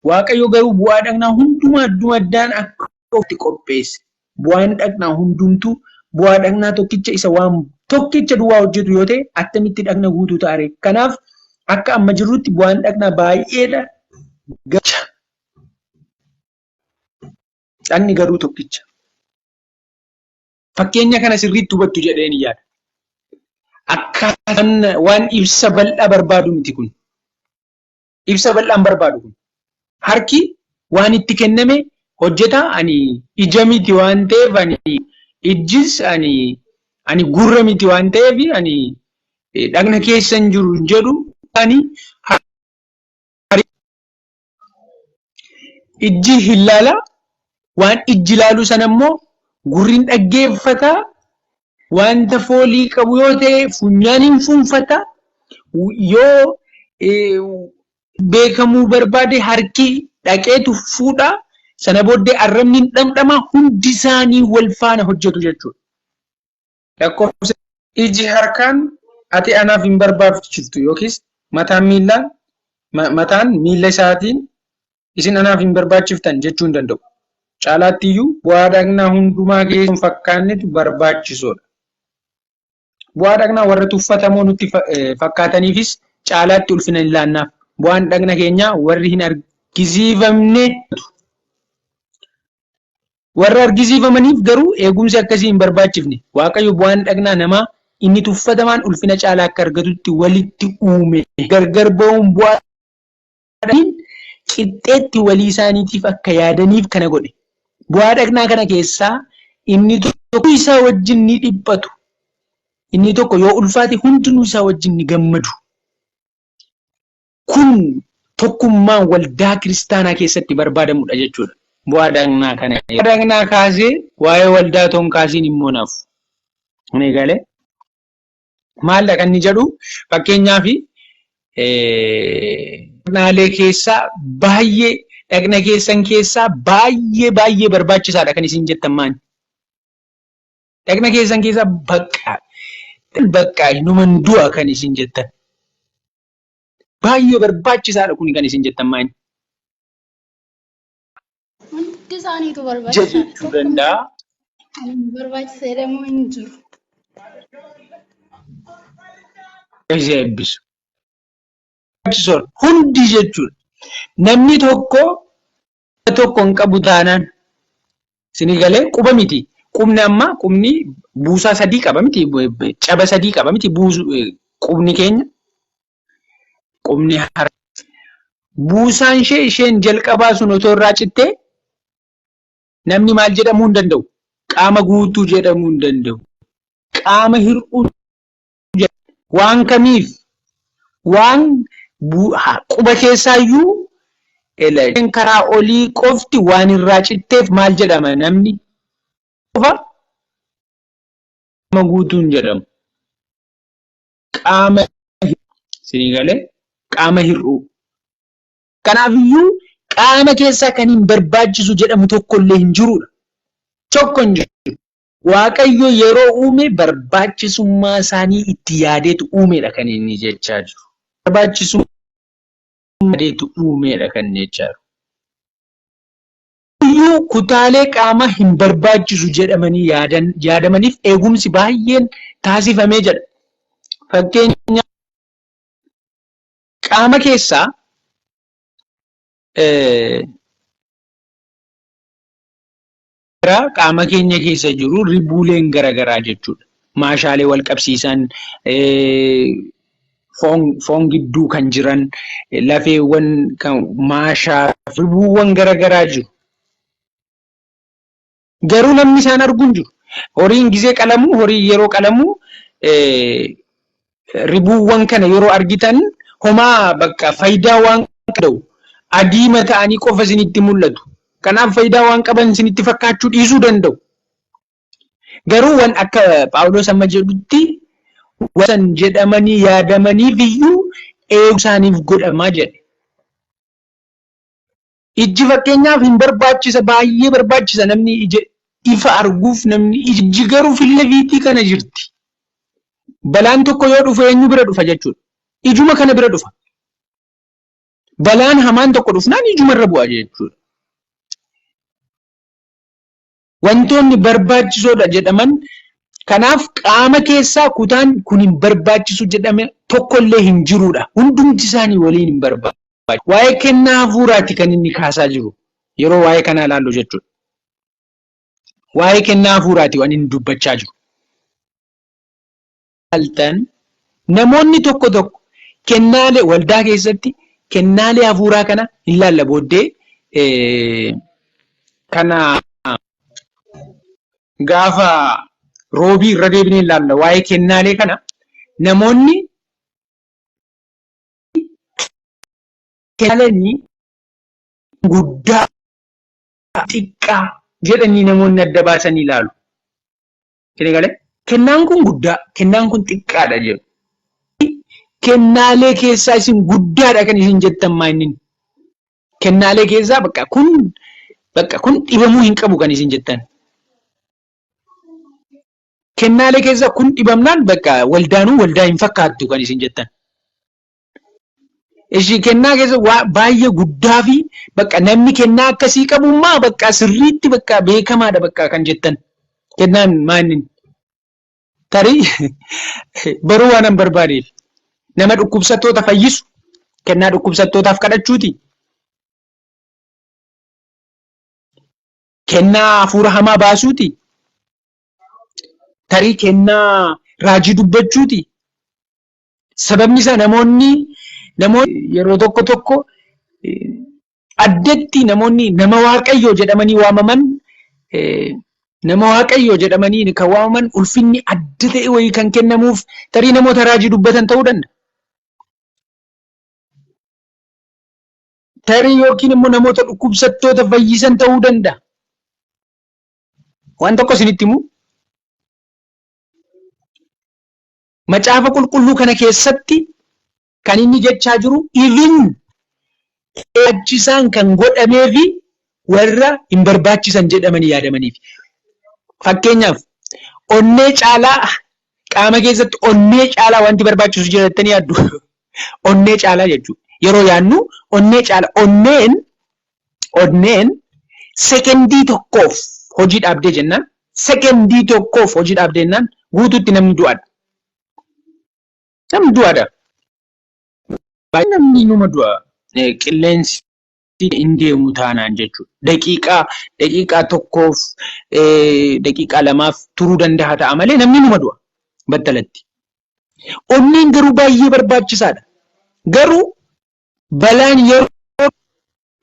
Waaqayyo garuu bu'aa dhagnaa hundumaa addumaddaan akka ofitti qopheesse. Bu'aan dhagnaa hundumtuu bu'aa dhagnaa tokkicha isa waan tokkicha duwwaa hojjetu yoo ta'e attamitti dhagna guutuu ta'a. Kanaaf akka amma jirrutti bu'aan dhagnaa baay'eedha. Gacha. Dhagni garuu tokkicha. Fakkeenya kana sirriitti hubattu jedheen yaada. Akkaataan waan ibsa bal'aa barbaadu miti kun. Ibsa bal'aan barbaadu kun. Harki waan itti kenname hojjeta ani ija miti waan ta'eef ani ijjis ani gurra miti waan ta'eef ani dhagna keessa hin jiru jedhu ani ijji hin laala waan ijji laalu sana immoo gurriin dhaggeeffata wanta foolii qabu yoo ta'e funyaan hin fuunfata yoo beekamuu barbaade harki dhaqeetu fuudha sana booddee arrabni dhamdhama hundi isaanii wal faana hojjetu jechuudha. Lakkoofsa iji harkaan ati anaaf hin barbaachiftu yookiis mataan miilla isaatiin isin anaaf hin barbaachiftan jechuu hin danda'u. Caalaatti iyyuu bu'aa dhagnaa hundumaa keessatti fakkaannetu barbaachisoodha. Bu'aa dhagnaa warra tuffatamoo nutti fakkaataniifis caalaatti ulfina hin laannaaf. Bu'aan dhagna keenyaa warri hin argisiifamne warra argisiifamaniif garuu eegumsi akkasii hin barbaachifne. Waaqayyo bu'aan dhagnaa namaa inni tuffatamaan ulfina caalaa akka argatutti walitti uume. Gargar ba'uun bu'aa qixxeetti walii isaaniitiif akka yaadaniif kana godhe. Bu'aa dhagnaa kana keessaa inni tokko isaa wajjin ni dhiphatu. Inni tokko yoo ulfaate hundinuu isaa wajjin ni gammadu. Kun tokkummaan waldaa kiristaanaa keessatti barbaadamudha jechuudha. Bu'aa dhagnaa kana. Bu'aa dhagnaa kaasee waa'ee waldaa toon kaasiin immoo naaf. Kun eegalee maalla kan inni jedhu fakkeenyaaf dhagnaalee keessaa baay'ee dhagna keessan keessaa baay'ee barbaachisaadha kan isin jettan maani. Dhagna keessan keessaa bakka numan du'a kan isin jettan. Baay'ee barbaachisaadha kun kan isin jettan maani. Hundi isaaniitu barbaachisaadha. Jechuu danda'a. Barbaachisa jedhamu hin jiru. Isa eebbisu. Hundi jechuudha. Namni tokko hin qabu taanaan isinii galee quba miti. Qubni buusaa sadii qaba miti. Caba sadii qaba miti. Qubni keenya. Qubni buusaan isheen jalqabaa sun otoo irraa cittee namni maal jedhamuu hin danda'u. Qaama guutuu jedhamuu hin danda'u. Qaama hir'uu waan kamiif waan quba keessaayyuu karaa olii qofti waan irraa citteef maal jedhama namni qofa qaama guutuun jedhamu. Qaama hir'uu. Kanaafiyyuu qaama keessaa kan hin barbaachisu jedhamu tokkollee hin jirudha. Tokko hin jiru. Waaqayyo yeroo uume barbaachisummaa isaanii itti yaadeetu uumedha kan inni jechaa jiru. Barbaachisummaa yaadeetu uumedha kan jechaa jiru. Iyyuu kutaalee qaama hin barbaachisu jedhamanii yaadamaniif eegumsi baay'een taasifamee jedha. Fakkeenyaaf qaama keessaa qaama keenya keessa jiru ribuuleen garagaraa jechuudha. Maashaalee wal qabsiisan, foon gidduu kan jiran, lafeewwan maashaa ribuuwwan garagaraa jiru. Garuu namni isaan argu hin jiru. Horiin gizee qalamu, horii yeroo qalamu ribuuwwan kana yeroo argitan homaa bakka faayidaa waan qabu adiima ta'anii qofa isinitti mul'atu. Kanaaf faayidaa waan qaban isinitti fakkaachuu dhiisuu danda'u. Garuu waan akka Phaawulos amma jedhutti waan jedhamanii yaadamaniif iyyuu eegumsaaniif godhamaa jedhe. Ijji fakkeenyaaf hin barbaachisa, baay'ee barbaachisa namni ifa arguuf, namni ijji garuu filla fiitii kana jirti. Balaan tokko yoo dhufe eenyu bira dhufa jechuudha. Ijuma kana bira dhufa. Balaan hamaan tokko dhufnaan ijumarra bu'a jechuudha. Wantoonni barbaachisoodha jedhaman kanaaf qaama keessaa kutaan kun hin barbaachisu jedhame tokkollee hin jirudha. Hundumti isaanii waliin hin barbaachisu. Waa'ee kennaa hafuuraati kan inni kaasaa jiru yeroo waa'ee kanaa ilaallu jechuudha. Waa'ee kennaa hafuuraati waan inni dubbachaa jiru. Namoonni tokko kennaalee waldaa keessatti kennaalee hafuuraa kana hin laalla booddee kana gaafa roobii irra deebinee ilaalla waa'ee kennaalee kana namoonni kennaalee guddaa xiqqaa jedhanii namoonni adda baasanii ilaalu. Kennaan kun guddaa, kennaan kun xiqqaadha jedhu. Kennaalee keessaa isin guddaadha kan isin jettan maannin. Kennaalee keessaa bakka kun dhibamuu hin qabu kan isin jettan. Kennaalee keessaa kun dhibamnaan bakka waldaanuu waldaa hin fakkaattu kan isin jettan. Ishii kennaa keessa baay'ee guddaa fi bakka namni kennaa akkasii qabummaa bakka sirriitti bakka beekamaadha bakka kan jettan. Kennaan maannin. Tarii baruu waan hin barbaadeef nama dhukkubsattoota fayyisu kennaa dhukkubsattootaaf kadhachuuti. Kennaa hafuura hamaa baasuuti. Tarii kennaa raajii dubbachuuti. Sababni isaa namoonni yeroo tokko addatti namoonni nama waaqayyoo jedhamanii waamaman nama waaqayyoo jedhamanii kan waamaman ulfinni adda ta'e wayii kan kennamuuf tarii namoota raajii dubbatan ta'uu danda'a. Tarii yookiin immoo namoota dhukkubsattoota fayyisan ta'uu danda'a. Waan tokko isinitti himu. Macaafa qulqulluu kana keessatti kan inni jechaa jiru barbaachisan kan godhameefi warra hin barbaachisan jedhamanii yaadamaniif. Fakkeenyaaf onnee caalaa qaama keessatti onnee caalaa wanti barbaachisu jedhattanii yaaddu. Onnee caalaa jechuudha. Yeroo yaadnu onnee caalaa onneen sekendii tokkoof hojii dhaabdee jennaan. Sekendii tokkoof hojii dhaabdee jennaan guutuutti namni du'aadha. Namni du'aadha. Baay'ee namni numa du'a. Qilleensi hin deemu taanaan jechuudha. Daqiiqaa tokkoof daqiiqaa lamaaf turuu danda'a ta'a malee namni numa du'a battalatti. Onneen garuu baay'ee barbaachisaadha. Garuu balaan yeroo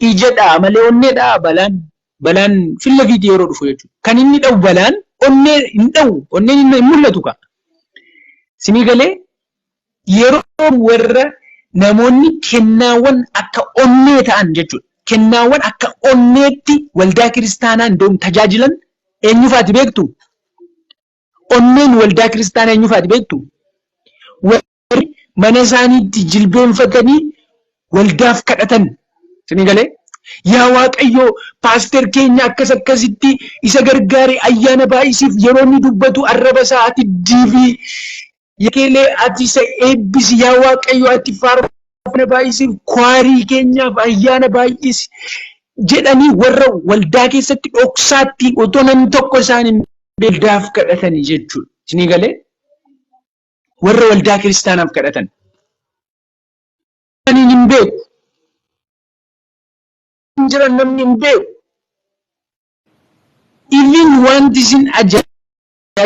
ijadhaa malee onneedhaa balaan filla fiitii yeroo dhufu jechuudha. Kan inni dha'u balaan onnee hin dha'u. Onneen hin mul'atu ka. Simii galee yeroo warra namoonni kennaawwan akka onnee ta'an jechuudha. Kennaawwan akka onneetti waldaa kiristaanaa iddoo tajaajilan eenyufaati beektu? Onneen waldaa kiristaanaa eenyufaati beektu? Warri mana isaaniitti jilbeenfatanii waldaaf kadhatan. Simii galee yaa Waaqayyoo paaster keenya akkasitti isa gargaare ayyaana baay'isiif yeroo inni dubbatu arraba isaa ati diibii Yekelee ati isa eebbisi yaa Waaqayyoo ati faarfana baay'isiif kwaarii keenyaaf ayyaana baay'isi jedhanii warra waldaa keessatti dhoksaatti otoo namni tokko isaanii waldaaf kadhatanii jechuudha. Isinii galee warra waldaa kiristaanaaf kadhatan. Namni hin beeku. Jiran namni hin beeku. Even wanti isin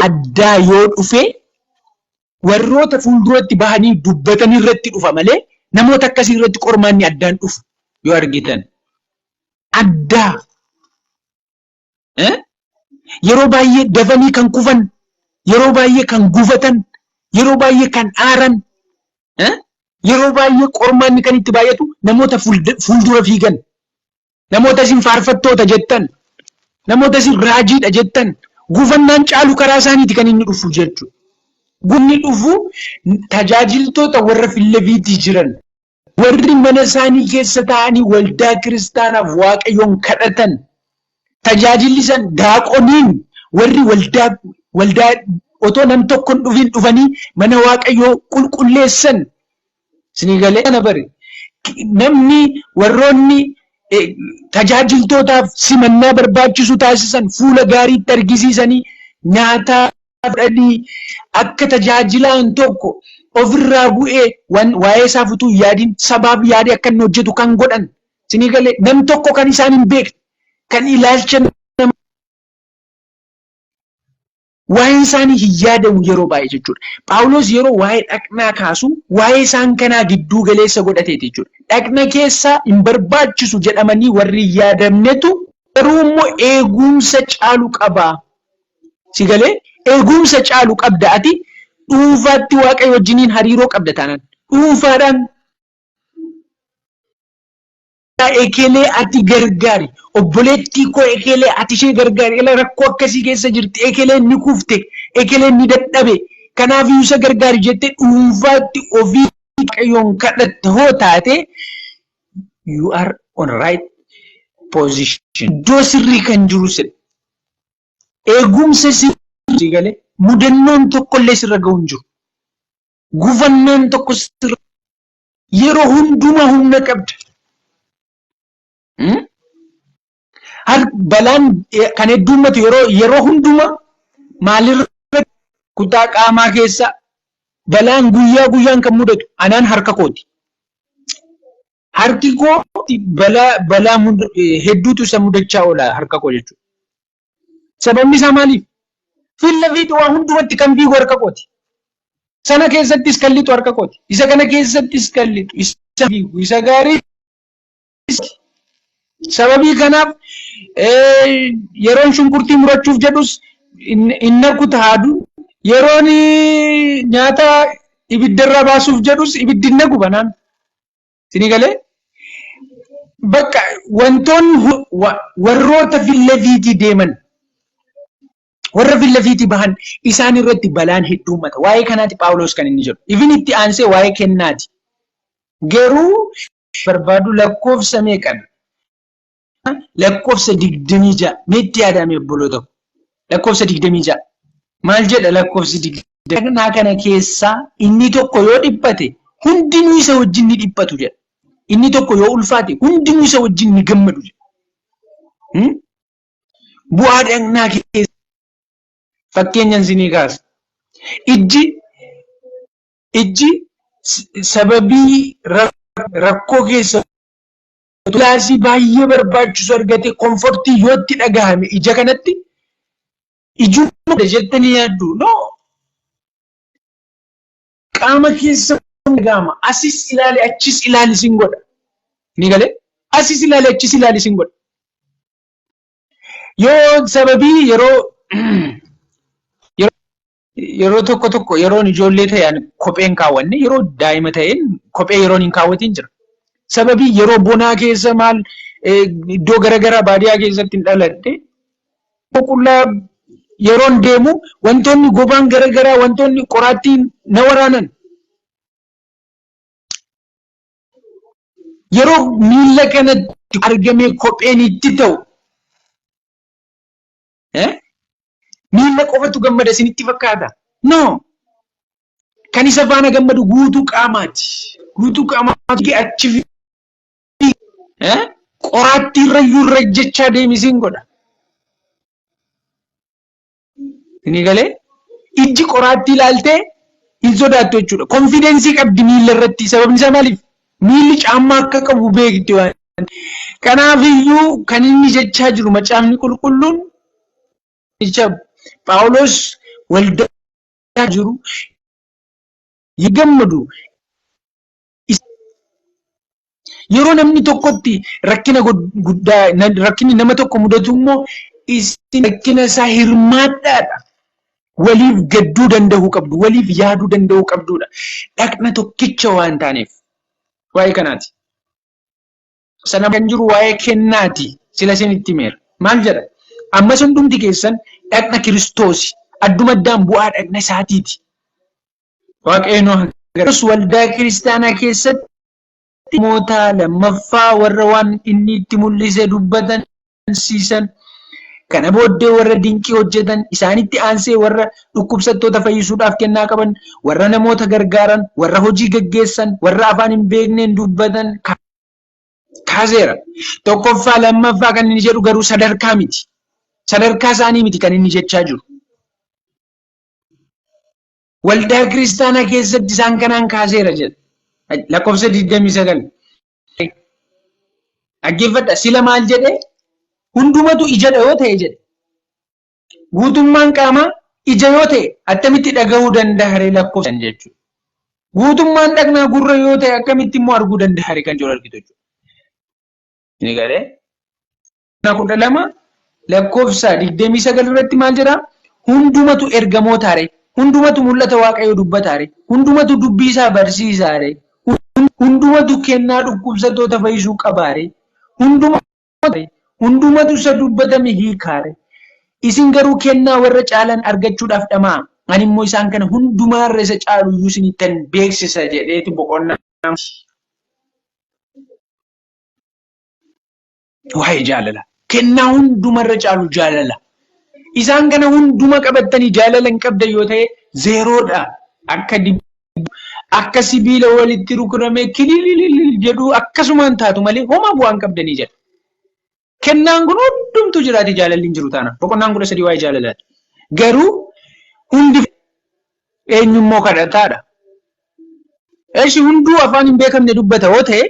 addaa yoo dhufee warroota fuulduratti bahanii dubbatanii irratti dhufa malee namoota akkasii irratti qormaanni addaan dhufu yoo argitan. Addaa. Yeroo baay'ee dafanii kan kufan, yeroo baay'ee kan gufatan, yeroo baay'ee kan aaran, yeroo baay'ee qormaanni kan itti baay'atu namoota fuuldura fiigan, namoota isin faarfattoota jettan, namoota isin raajiidha jettan, gufannaan caalu karaa isaaniiti kan inni dhufu jechuudha. Gunni dhufu tajaajiltoota warra Filafiitii jiran warri mana isaanii keessa taa'anii waldaa kiristaanaaf Waaqayyoon kadhatan tajaajilisan daaqoniin warri waldaa otoo nam tokkon dhufin dhufanii mana Waaqayyoo qulqulleessan. Isinii galee kana bari namni warroonni tajaajiltootaaf simannaa barbaachisu taasisan fuula gaariitti argisiisanii nyaataa fudhanii akka tajaajilaan tokko ofirraa bu'ee waa'ee isaaf utuu yaadiin sabaaf yaadee akka inni hojjetu kan godhan. Isinii galee nam tokko kan isaan hin beekne kan ilaalcha waa'een isaanii hin yaadamu yeroo baay'ee jechuudha. Phaawulos yeroo waa'ee dhaqnaa kaasu waa'ee isaan kanaa gidduu galeessa godhateeti jechuudha. Dhaqna keessaa hin barbaachisu jedhamanii warri yaadamnetu garuu immoo eegumsa caalu qabaa. Si galee eegumsa caalu qabda ati dhuunfaatti Waaqayyo wajjiniin hariiroo qabda taanaan dhuunfaadhaan ekelee ati gargaari obboleettii koo ekelee ati ishee gargaari ila rakkoo akkasii keessa jirti ekelee ni kufte ekelee ni dadhabe kanaaf isa gargaari jettee dhuunfaatti ofii Waaqayyoon kadhatte hoo taate you are on right position. Iddoo sirrii kan jiru sin eegumsa sirrii galee mudannoon tokkollee sirra ga'u hin jiru. Gufannoon tokko sirra yeroo hundumaa humna qabda. Balaan kan heddummatu yeroo hundumaa maalirra kutaa qaamaa keessa balaan guyyaa guyyaan kan mudatu anaan harka kooti. Harki kooti balaa hedduutu isa mudachaa oola harka koo jechuudha. Sababni isaa maaliif? Filafiitii waa hundumatti kan fiigu harka kooti. Sana keessattis kan lixu harka kooti. Isa kana keessattis kan lixu isa fiigu isa gaarii. Sababii kanaaf yeroon shunkurtii murachuuf jedhus inni kutaadu yeroon nyaata ibiddarraa baasuuf jedhus ibiddi inni gubanaan. Isinii galee bakka wantoonni warroota Filafiitii deeman warra Filafiitii bahan isaan irratti balaan heddummata. Waa'ee kanaati Phaawulos kan inni jedhu. Ifin itti aansee waa'ee kennaati. Garuu barbaadu lakkoofsa meeqan? Lakkoofsa 26 meetti yaadame obboloota lakkoofsa 26 maal jedha lakkoofsi 26 kana keessaa inni tokko yoo dhiphate hundinuu isa wajjin ni dhiphatu jedha. Inni tokko yoo ulfaate hundinuu isa wajjin ni gammadu jedha. Bu'aa dhagnaa keessa fakkeenyan sinii kaasa. Ijji sababii rakkoo keessa Gilaasii baay'ee barbaachisu argate komfortii yoo itti dhagahame ija kanatti ijuma jettanii yaaddu no qaama keessa dhagahama asis ilaali achis ilaali sin godha ni galee asis ilaali achis ilaali sin godha yoo sababii yeroo tokko yeroon ijoollee ta'an kopheen kaawwanne yeroo daa'ima ta'een kophee yeroon hin kaawwatiin jira. Sababii yeroo bonaa keessa maal iddoo garagaraa baadiyyaa keessatti hin dhaladhe qullaa yeroon deemu wantoonni gobaan garagaraa wantoonni qoraattiin na waraanan yeroo miila kanatti argame kopheen itti ta'u miila qofatu gammada isinitti fakkaata no kan isa faana gammadu guutuu qaamaati achi qoraattii irra jechaa deemisiin godha. Ni galee ijji qoraattii ilaaltee hin sodaattu jechuudha. Konfidensii qabdi miila irratti sababni isaa maaliif? Miilli caammaa akka qabu beekti waan. Kanaafiyyuu kan inni jechaa jiru macaafni qulqulluun Phaawulos waldaa jiru gammadu. Yeroo namni tokkotti rakkina guddaa rakkinni nama tokko mudatu immoo isin rakkina isaa hirmaadhaadha. Waliif gadduu danda'uu qabdu, waliif yaaduu danda'uu qabdudha. Dhaqna tokkicha waan taaneef waa'ee kanaati. Sana kan jiru waa'ee kennaati sila isinitti himeera. Maal jedha? Ammas hundumti keessan dhaqna Kiristoosi adduma addaan bu'aa dhaqna isaatiiti. Waaqayyoon agarsiis waldaa kiristaanaa keessatti namoota lammaffaa warra waan inni itti mul'ise dubbatan siisan kana booddee warra dinqii hojjetan isaanitti aansee warra dhukkubsattoota fayyisuudhaaf kennaa qaban warra namoota gargaaran warra hojii gaggeessan warra afaan hin beekneen dubbatan kaaseera. Tokkoffaa lammaffaa kan inni jedhu garuu sadarkaa miti. Sadarkaa isaanii miti kan inni jechaa jiru. Waldaa kiristaanaa keessatti isaan kanaan kaaseera jedha. Lakkoofsa 29 dhaggeeffadha sila maal jedhe hundumatu ijadha yoo ta'e jedhe guutummaan qaamaa ija yoo ta'e attamitti dhagahuu danda'a lakkoofsan jechuudha. Guutummaan dhaqnaa gurra yoo ta'e akkamitti immoo arguu danda'a kan jiru argitu jechuudha. Ni galee 12 lakkoofsa 29 irratti maal jedha hundumatu ergamootaare hundumatu mul'ata waaqayyoo dubbataare hundumatu dubbii isaa barsiisaare hundumatu kennaa dhukkubsattoota fayyisuu qabaare hundumatu isa dubbatame hiikaare isin garuu kennaa warra caalan argachuudhaaf dhamaa ani immoo isaan kana hundumaarra isa caalu iyyuu isinittan beeksisa jedheeti boqonnaa waa'ee jaalala kennaa hundumarra caalu jaalala isaan kana hunduma qabattanii jaalala hin qabdan yoo ta'e zeeroodha akka sibiila walitti rukutamee kilililil jedhu akkasumaan taatu malee homa bu'aan qabdanii jedha. Kennaan kun hundumtu jiraate jaalalli hin jiru taana. Boqonnaan 13 waa'ee jaalalaati. Garuu hundi eenyummoo kadhataadha. Eeshi hunduu afaan hin beekamne dubbata yoo ta'e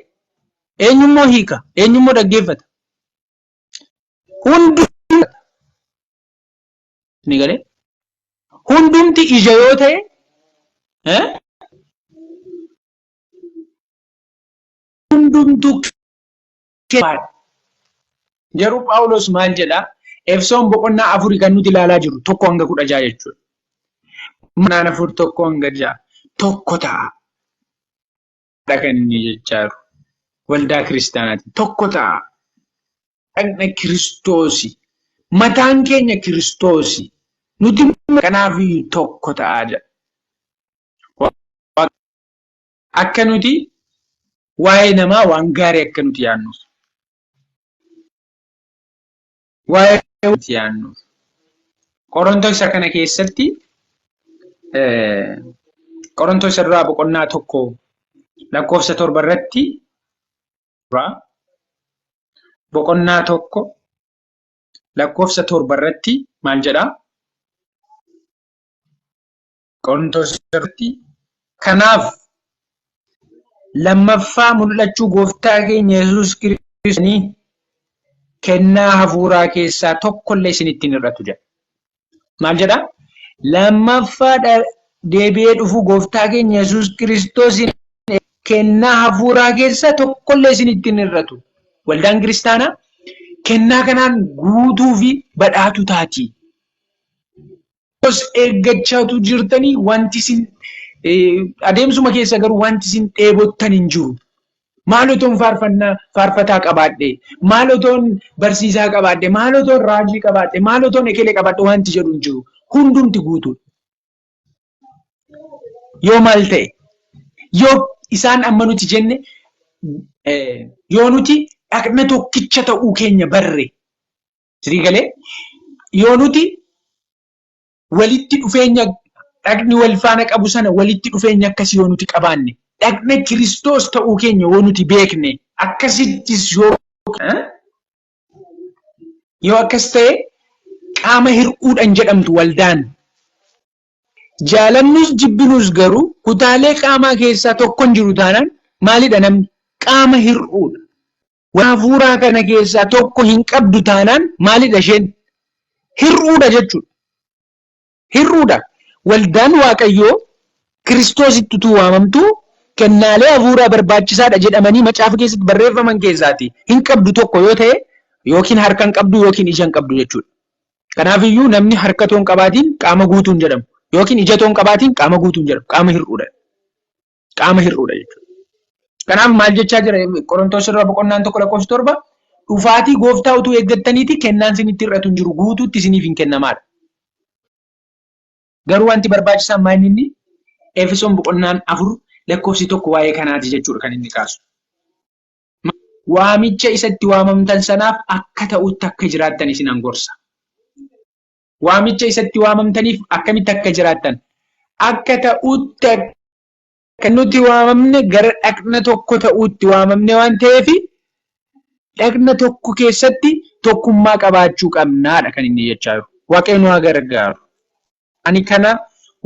eenyummoo hiika, eenyummoo dhaggeeffata. Ni galee? Hundumti ija yoo ta'e hundumtu Jaruu Phaawulos maal jedha? Efesoon boqonnaa 4 kan nuti ilaalaa jiru 1 hanga 16 jechuudha. Boqonnaan 4 1 hanga 6 tokko ta'a. Kan inni jechaa jiru waldaa kiristaanaati tokko ta'a. Dhaqna Kiristoosi. Mataan keenya Kiristoosi. Nuti kanaaf tokko ta'a jedha. Akka nuti waa'ee namaa waan gaarii akka nuti yaadnuuf. Waa'ee nuti yaadnuuf. Qorontoos isa kana keessatti Qorontoos irraa boqonnaa 1 lakkoofsa 7 irratti boqonnaa 1 lakkoofsa 7 irratti maal jedhaa? Qorontoos irratti kanaaf lammaffaa mul'achuu gooftaa keenya Yesuus Kiristoos kennaa hafuuraa keessaa tokkollee isinitti hin hir'atu jedha. Maal jedhaa? Lammaffaa deebi'ee dhufu gooftaa keenya Yesuus Kiristoos kennaa hafuuraa keessaa tokkollee isinitti hin hir'atu. Waldaan kiristaanaa kennaa kanaan guutuu fi badhaatu taati. Eeggachaatu jirtanii wanti isin adeemsuma keessa garuu wanti isin dheebottan hin jiru. Maalotoon faarfataa qabaadhe, maalotoon barsiisaa qabaadhe, maalotoon raajii qabaadhe, maalotoon ekelee qabaadhe wanti jedhu hin jiru. Hundumti guutuudha. Yoo maal ta'e, yoo isaan amma nuti jenne, yoo nuti dhagna tokkicha ta'uu keenya barre, sirii galee, yoo nuti walitti dhufeenya dhagni wal faana qabu sana walitti dhufeenya akkasii yoo nuti qabaanne, dhagna Kiristoos ta'uu keenya yoo nuti beekne, akkasittis yoo akkas ta'e qaama hir'uudhaan jedhamtu waldaan. Jaalannus jibbinus garuu kutaalee qaamaa keessaa tokko hin jiru taanaan maalidha namni? Qaama hir'uudha. Hafuuraa kana keessaa tokko hin qabdu taanaan maalidha isheen? Hir'uudha jechuudha. Hir'uudha. Waldaan Waaqayyoo Kiristoositti utuu waamamtu kennaalee hafuuraa barbaachisaadha jedhamanii macaafa keessatti barreeffaman keessaati hin qabdu tokko yoo ta'e yookiin harka hin qabdu yookiin ija hin qabdu jechuudha. Kanaafiyyuu namni harka toon qabaatiin qaama guutuun jedhamu yookiin ija toon qabaatiin qaama guutuun jedhamu qaama hir'uudha. Qaama hir'uudha jechuudha. Kanaaf maal jechaa jira Qorontoos irraa boqonnaan 1 lakkoofsa 7 dhufaatii gooftaa utuu eeggattaniiti kennaan isinitti hir'atu hin jiru guutuutti isiniif hin kennamaadha. Garuu wanti barbaachisaan maal inni Efesoon boqonnaan 4 lakkoofsi 1 waa'ee kanaati jechuudha kan inni kaasu. Waamicha isatti waamamtan sanaaf akka ta'utti akka jiraattan isin gorsa. Waamicha isatti waamamtaniif akkamitti akka jiraattan akka ta'utti kan nuti waamamne gara dhagna tokko ta'utti waamamne waan ta'eef dhagna tokko keessatti tokkummaa qabaachuu qabnaadha kan inni jechaa jiru. Waaqayyo nu haa gargaaru. Ani kana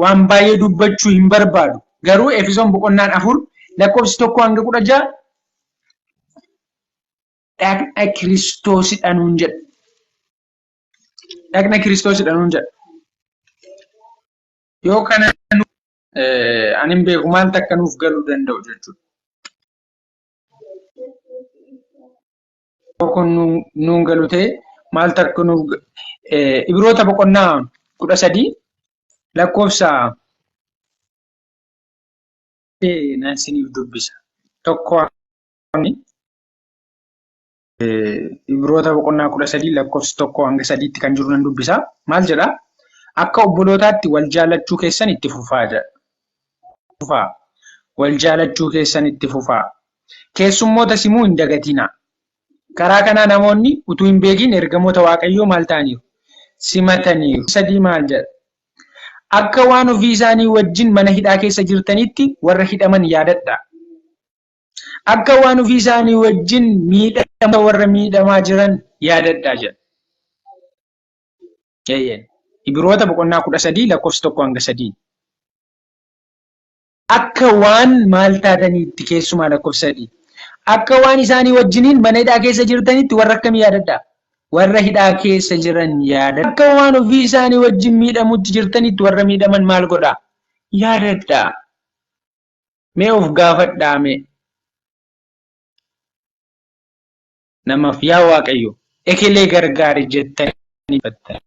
waan baay'ee dubbachuu hin barbaadu. Garuu Efesoon boqonnaan 4 lakkoofsi 1 hanga 16 dhagna Kiristoosidha nuun jedha. Dhagna Kiristoosidha nuun jedha. Yoo kana ani hin beeku maaltu akka nuuf galuu danda'u jechuudha. Yoo kun nuun galu ta'e maaltu akka nuuf Ibroota boqonnaa 13 lakkoofsa nan isiniif dubbisa. Tokko Ibroota boqonnaa 13 lakkoofsa 1 hanga 3tti kan jiru nan dubbisa. Maal jedhaa? Akka obbolootaatti wal jaalachuu keessan itti fufaa jedha. Wal jaalachuu keessan itti fufaa. Keessummoota simuu hin dagatinaa. Karaa kanaa namoonni utuu hin beekin ergamoota Waaqayyoo maal ta'aniiru? Simataniiru. 3 maal jedha? Akka waan ofii isaanii wajjin mana hidhaa keessa jirtanitti warra hidhaman yaadadhaa. Akka waan ofii isaanii wajjin miidhama warra miidhamaa jiran yaadadhaa jedha. Ibroota boqonnaa 13 lakkoofsa 1 hanga 3. Akka waan maal taataniitti keessumaa lakkoofsa 3. Akka waan isaanii wajjiniin mana hidhaa keessa jirtanitti warra akkamii yaadadhaa? Warra hidhaa keessa jiran yaadadhaa. Akka waan ofii isaanii wajjin miidhamutti jirtanitti warra miidhaman maal godhaa? Yaadadhaa. Mee of gaafadhaa mee? Namaaf yaa Waaqayyo ekelee gargaari jettanii fattan.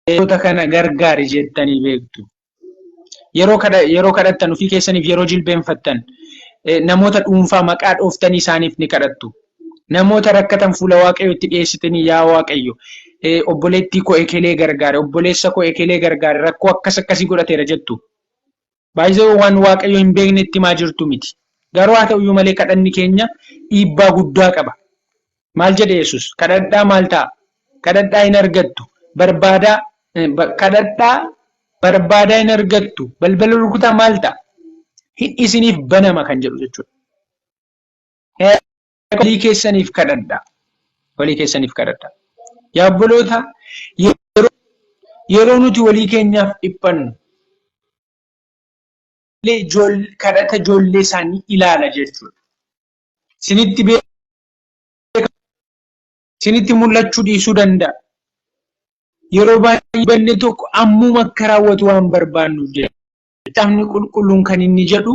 Eeyoota kana gargaari jettanii beektu. Yeroo kadhattan ofii keessaniif yeroo jilbeenfattan namoota dhuunfaa maqaa dhooftanii isaaniif ni kadhattu. Namoota rakkatan fuula Waaqayyootti dhiyeessitanii yaa Waaqayyo obboleettii koo ekelee gargaari, obboleessa koo ekelee gargaari, rakkoo akkas akkasii godhateera jettu. baay'ee waan waaqayyo hin beeknetti maa jirtu miti. Garuu haa ta'uyyuu malee kadhanni keenya dhiibbaa guddaa qaba. Maal jedhe Yesuus? Kadhadhaa maal ta'a? Kadhadhaa hin argattu. Kadhadhaa barbaadaa hin argattu. Balbala rukutaa maal ta'a? Hin isiniif banama kan jedhu jechuudha. Walii keessaniif kadhadhaa. Walii keessaniif kadhadhaa. Yaa obboloota yeroo nuti walii keenyaaf dhiphannu kadhata ijoollee isaanii ilaala jechuudha. Isinitti mul'achuu dhiisuu danda'a. Yeroo baay'ee banne tokko ammuma akka raawwatu waan barbaannuuf jedha. Kitaabni qulqulluun kan inni jedhu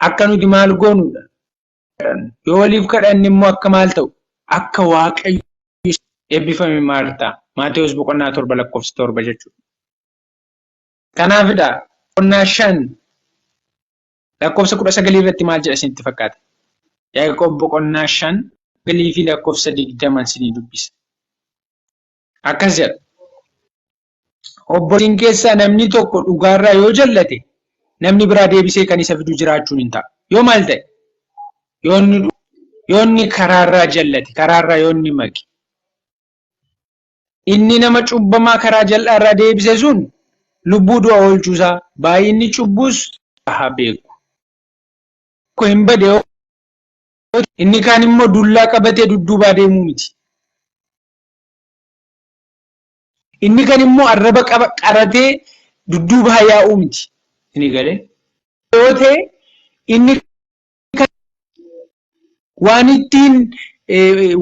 akka nuti maal goonudha. Yoo waliif kadhanne immoo akka maal ta'u? Akka waaqayyo eebbifame maal ta'a? Maatewos boqonnaa 7:7 jechuudha. Kanaafidha boqonnaa 5:19 irratti maal jedha isinitti fakkaata? Yaaqoob boqonnaa 5 fi 20 isinii dubbisa. Akkas jedha. Obboleettiin keessaa namni tokko dhugaarraa yoo jallate namni biraa deebisee kan isa fidu jiraachuun hin ta'a. Yoo maal ta'e? Yoo inni karaarraa jallate, karaarraa yoo inni maqe. Inni nama cubbamaa karaa jal'aarraa deebise sun lubbuu du'a oolchuusaa baay'inni cubbuus haa beeku. Ko hin bade inni kaan immoo dullaa qabatee dudduubaa deemuu miti. Inni kan immoo arraba qaratee dudduubaa yaa'uu miti. Inni galee yoo ta'e inni waan ittiin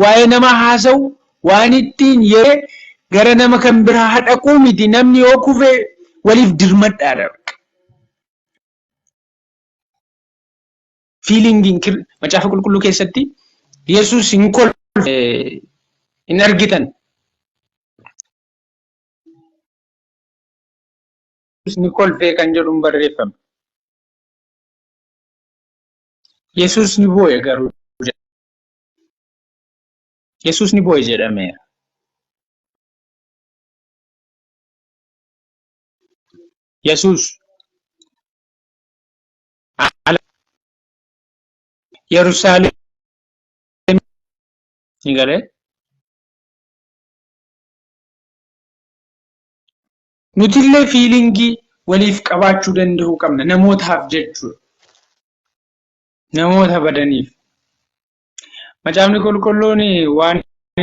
waa'ee nama haasa'u waan ittiin yeroo gara nama kan biraa dhaquu miti. Namni yoo kufe waliif dirmadhaadha. Fiilingiin macaafa qulqulluu keessatti Yesuus hin kolfe hin argitan. Ni kolfee kan jedhuun barreeffame. Yesuus ni boo'e garuu. Yesuus ni boo'e jedhameera. Yesuus Yerusaalem ni galee. Nutillee fiilingii waliif qabaachuu danda'uu qabna namootaaf jechuudha. Namoota badaniif. Macaafni qulqulluun waan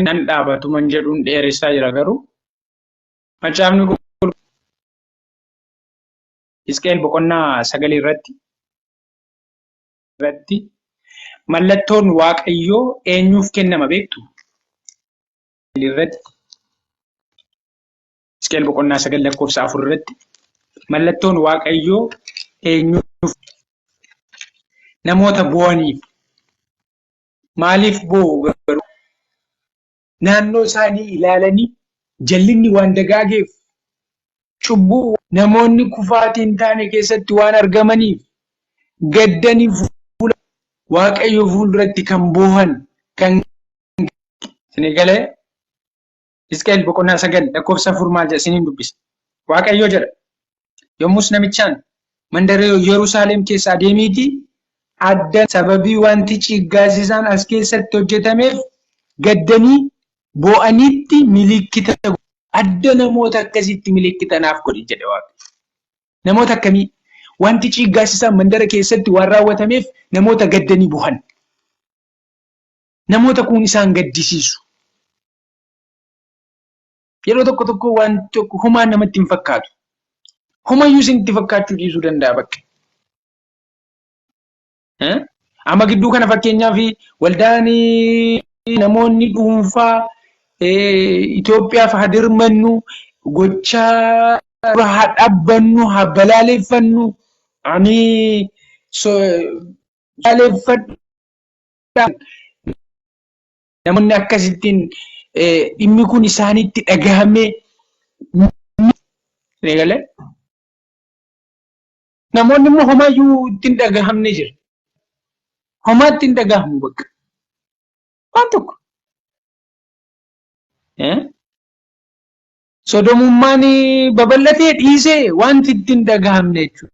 nan dhaabatu man jedhuun dheeressaa jira garuu macaafni qulqulluun Hisqeel boqonnaa 9 irratti mallattoon waaqayyoo eenyuuf kennama beektu? Hisqeel boqonnaa 9:4 irratti mallattoon waaqayyoo eenyuuf? Namoota boo'aniif. Maaliif boo'u garuu? Naannoo isaanii ilaalanii jallinni waan dagaageef cubbuu namoonni kufaatii hin taane keessatti waan argamaniif gaddanii waaqayyo fuulduratti kan boohan kan galee. Hisqeel boqonnaa 9:4 maal jedha isiniin dubbisa. Waaqayyo jedha yommus namichaan mandara Yerusaalem keessa adeemiitii adda sababii wanti ciggaasisaan as keessatti hojjetameef gaddanii boo'anitti milikkita adda namoota akkasitti milikkitanaaf godhi jedhe Waaqayyo. Namoota akkamii? Wanti ciggaasisaan mandara keessatti waan raawwatameef namoota gaddanii boo'an. Namoota kun isaan gaddisiisu. Yeroo tokko waan tokko humaan namatti hin fakkaatu. Humayyuu isinitti fakkaachuu dhiisuu danda'a bakka. Amma gidduu kana fakkeenyaaf waldaan namoonni dhuunfaa Itoophiyaaf haa dirmannu gochaa haa dhaabbannu haa balaaleffannu ani namoonni akkasittiin dhimmi kun isaanitti dhagahame namoonni immoo homaayyuu ittiin dhagahamne jira. Homaa ittiin dhagahamu bakka waan tokko. Sodomummaan babal'atee dhiisee wanti ittiin dhagahamne jechuudha.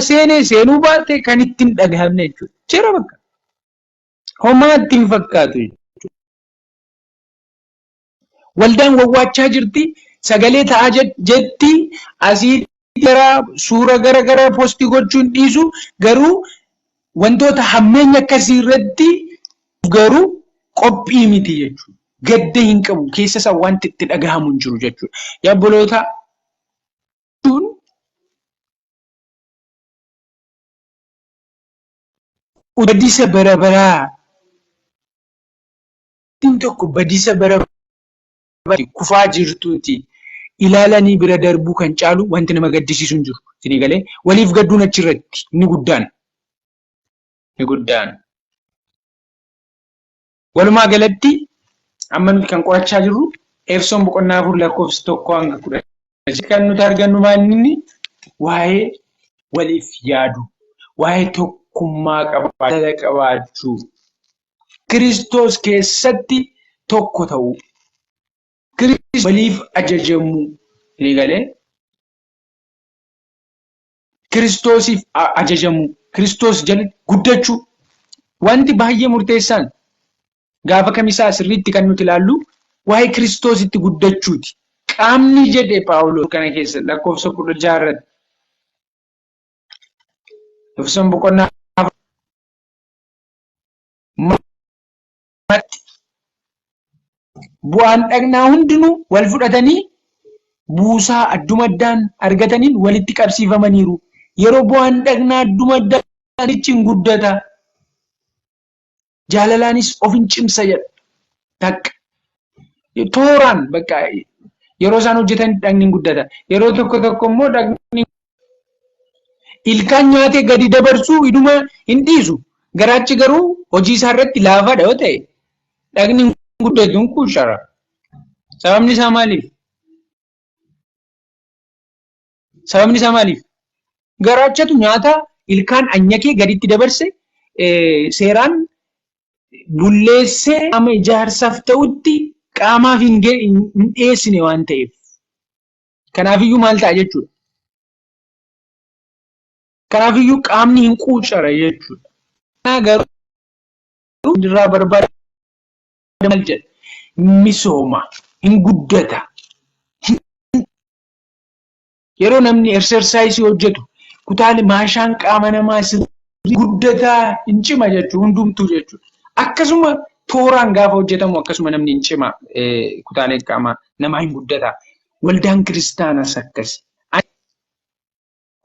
seenuu baate kan ittiin dhagahamne jechuudha. Jira bakka. Homaa ittiin fakkaatu jechuudha. Waldaan wawwaachaa jirti. Sagalee ta'aa jetti. Asii suura gara poostii gochuun dhiisu garuu wantoota hammeenya akkasii irratti garuu qophii miti jechuudha. Gadda hin qabu. Keessa isaa wanti itti dhagahamu hin jiru jechuudha. Yabboloota badisa barabaraa tokko badisa barabaraa kufaa jirtuuti ilaalanii bira darbuu kan caalu wanti nama gaddisiisu hin jiru. Isin galee waliif gadduun achirratti ni guddaan. Walumaa galatti amma nuti kan qorachaa jirru Efesoon boqonnaa 4 lakkoofsa 1-10 kan nuti argannu maanni waa'ee waliif yaadu, waa'ee tokkummaa qabaachuu, Kiristoos keessatti tokko ta'uu, Kiristoos waliif ajajamuu, ni galee Kiristoosiif ajajamuu, Kiristoos jala guddachuu wanti baay'ee murteessaan gaafa kamisaa sirriitti kan nuti ilaallu waa'ee Kiristoositti guddachuuti. Qaamni jedhe Phaawulos kana keessa lakkoofsa 16 irratti. Efesoon boqonnaa bu'aan dhagnaa hundinuu wal fudhatanii buusaa addumaddaan argataniin walitti qabsiifamaniiru. Yeroo bu'aan dhagnaa addumaddaan ittiin guddata. Jaalalaanis of hin cimsa jedha. Takka. Tooraan bakka yeroo isaan hojjetan dhagni hin guddata. Yeroo tokko immoo dhagni ilkaan nyaatee gadi dabarsuu hiduma hin dhiisu. Garaachi garuu hojii isaa irratti laafaadha yoo ta'e dhagni hin guddatu hin kuushara. Sababni isaa maaliif? Garaachatu nyaata ilkaan anyakee gaditti dabarse seeraan bulleessee qaama ijaarsaaf ta'utti qaamaaf hin dhiyeessine waan ta'eef. Kanaafiyyuu maal ta'a jechuudha? Kanaafiyyuu qaamni hin quucara jechuudha. Garuu irraa barbaadamu maal jedha? Misooma, hin guddata. Yeroo namni exersaayisii hojjetu kutaalee maashaan qaama namaa guddataa hin cima jechuudha. Hundumtuu jechuudha. Akkasuma tooraan gaafa hojjetamu akkasuma namni hin cima kutaaleen qaamaa namaa hin guddata. Waldaan kiristaanas akkasi.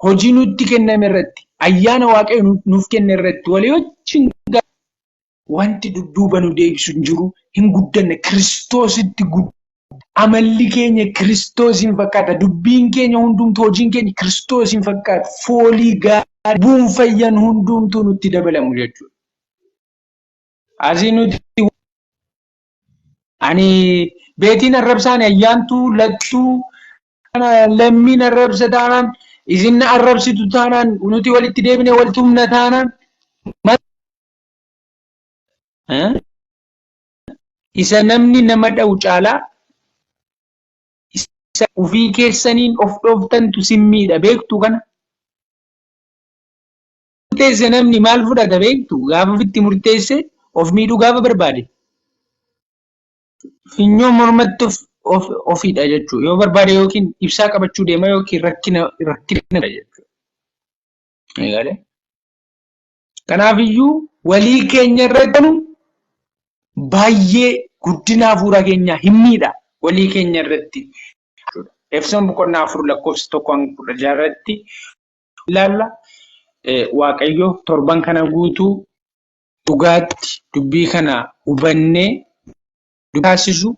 Hojii nutti kenname irratti ayyaana waaqayyo nuuf kenne irratti walii wajjin wanti dudduuba nu deebisu hin jiru hin guddanne Kiristoositti amalli keenya Kiristoosiin fakkaata. Dubbiin keenya hundumtuu hojiin keenya Kiristoosiin fakkaata. Foolii gaarii bu'uun fayyan hundumtuu nutti dabalamu jechuudha. Asii nuti ani beetiin arrabsaan ayyaantuu lattuu lammiin arrabsa taanaan isin arrabsitu taanaan nuti walitti deebine walitti humna taanaan isa namni nama dha'u caalaa isa ufii keessaniin of dhooftantu simmiidha beektu kana. Murteesse namni maal fudhata beektu gaafa ofitti murteesse of miidhuu gaafa barbaade. Finyoo mormatti ofiidha jechuudha. Yoo barbaade yookiin ibsaa qabachuu deema yookiin rakkina jechuudha. Kanaafiyyuu walii keenya irratti baay'ee guddina hafuura keenyaa hin miidha walii keenya irratti. Efesoon boqonnaa 4 lakkoofsa 1-16 irratti ilaalla. Waaqayyo torban kana guutuu dhugaatti dubbii kana hubannee taasisu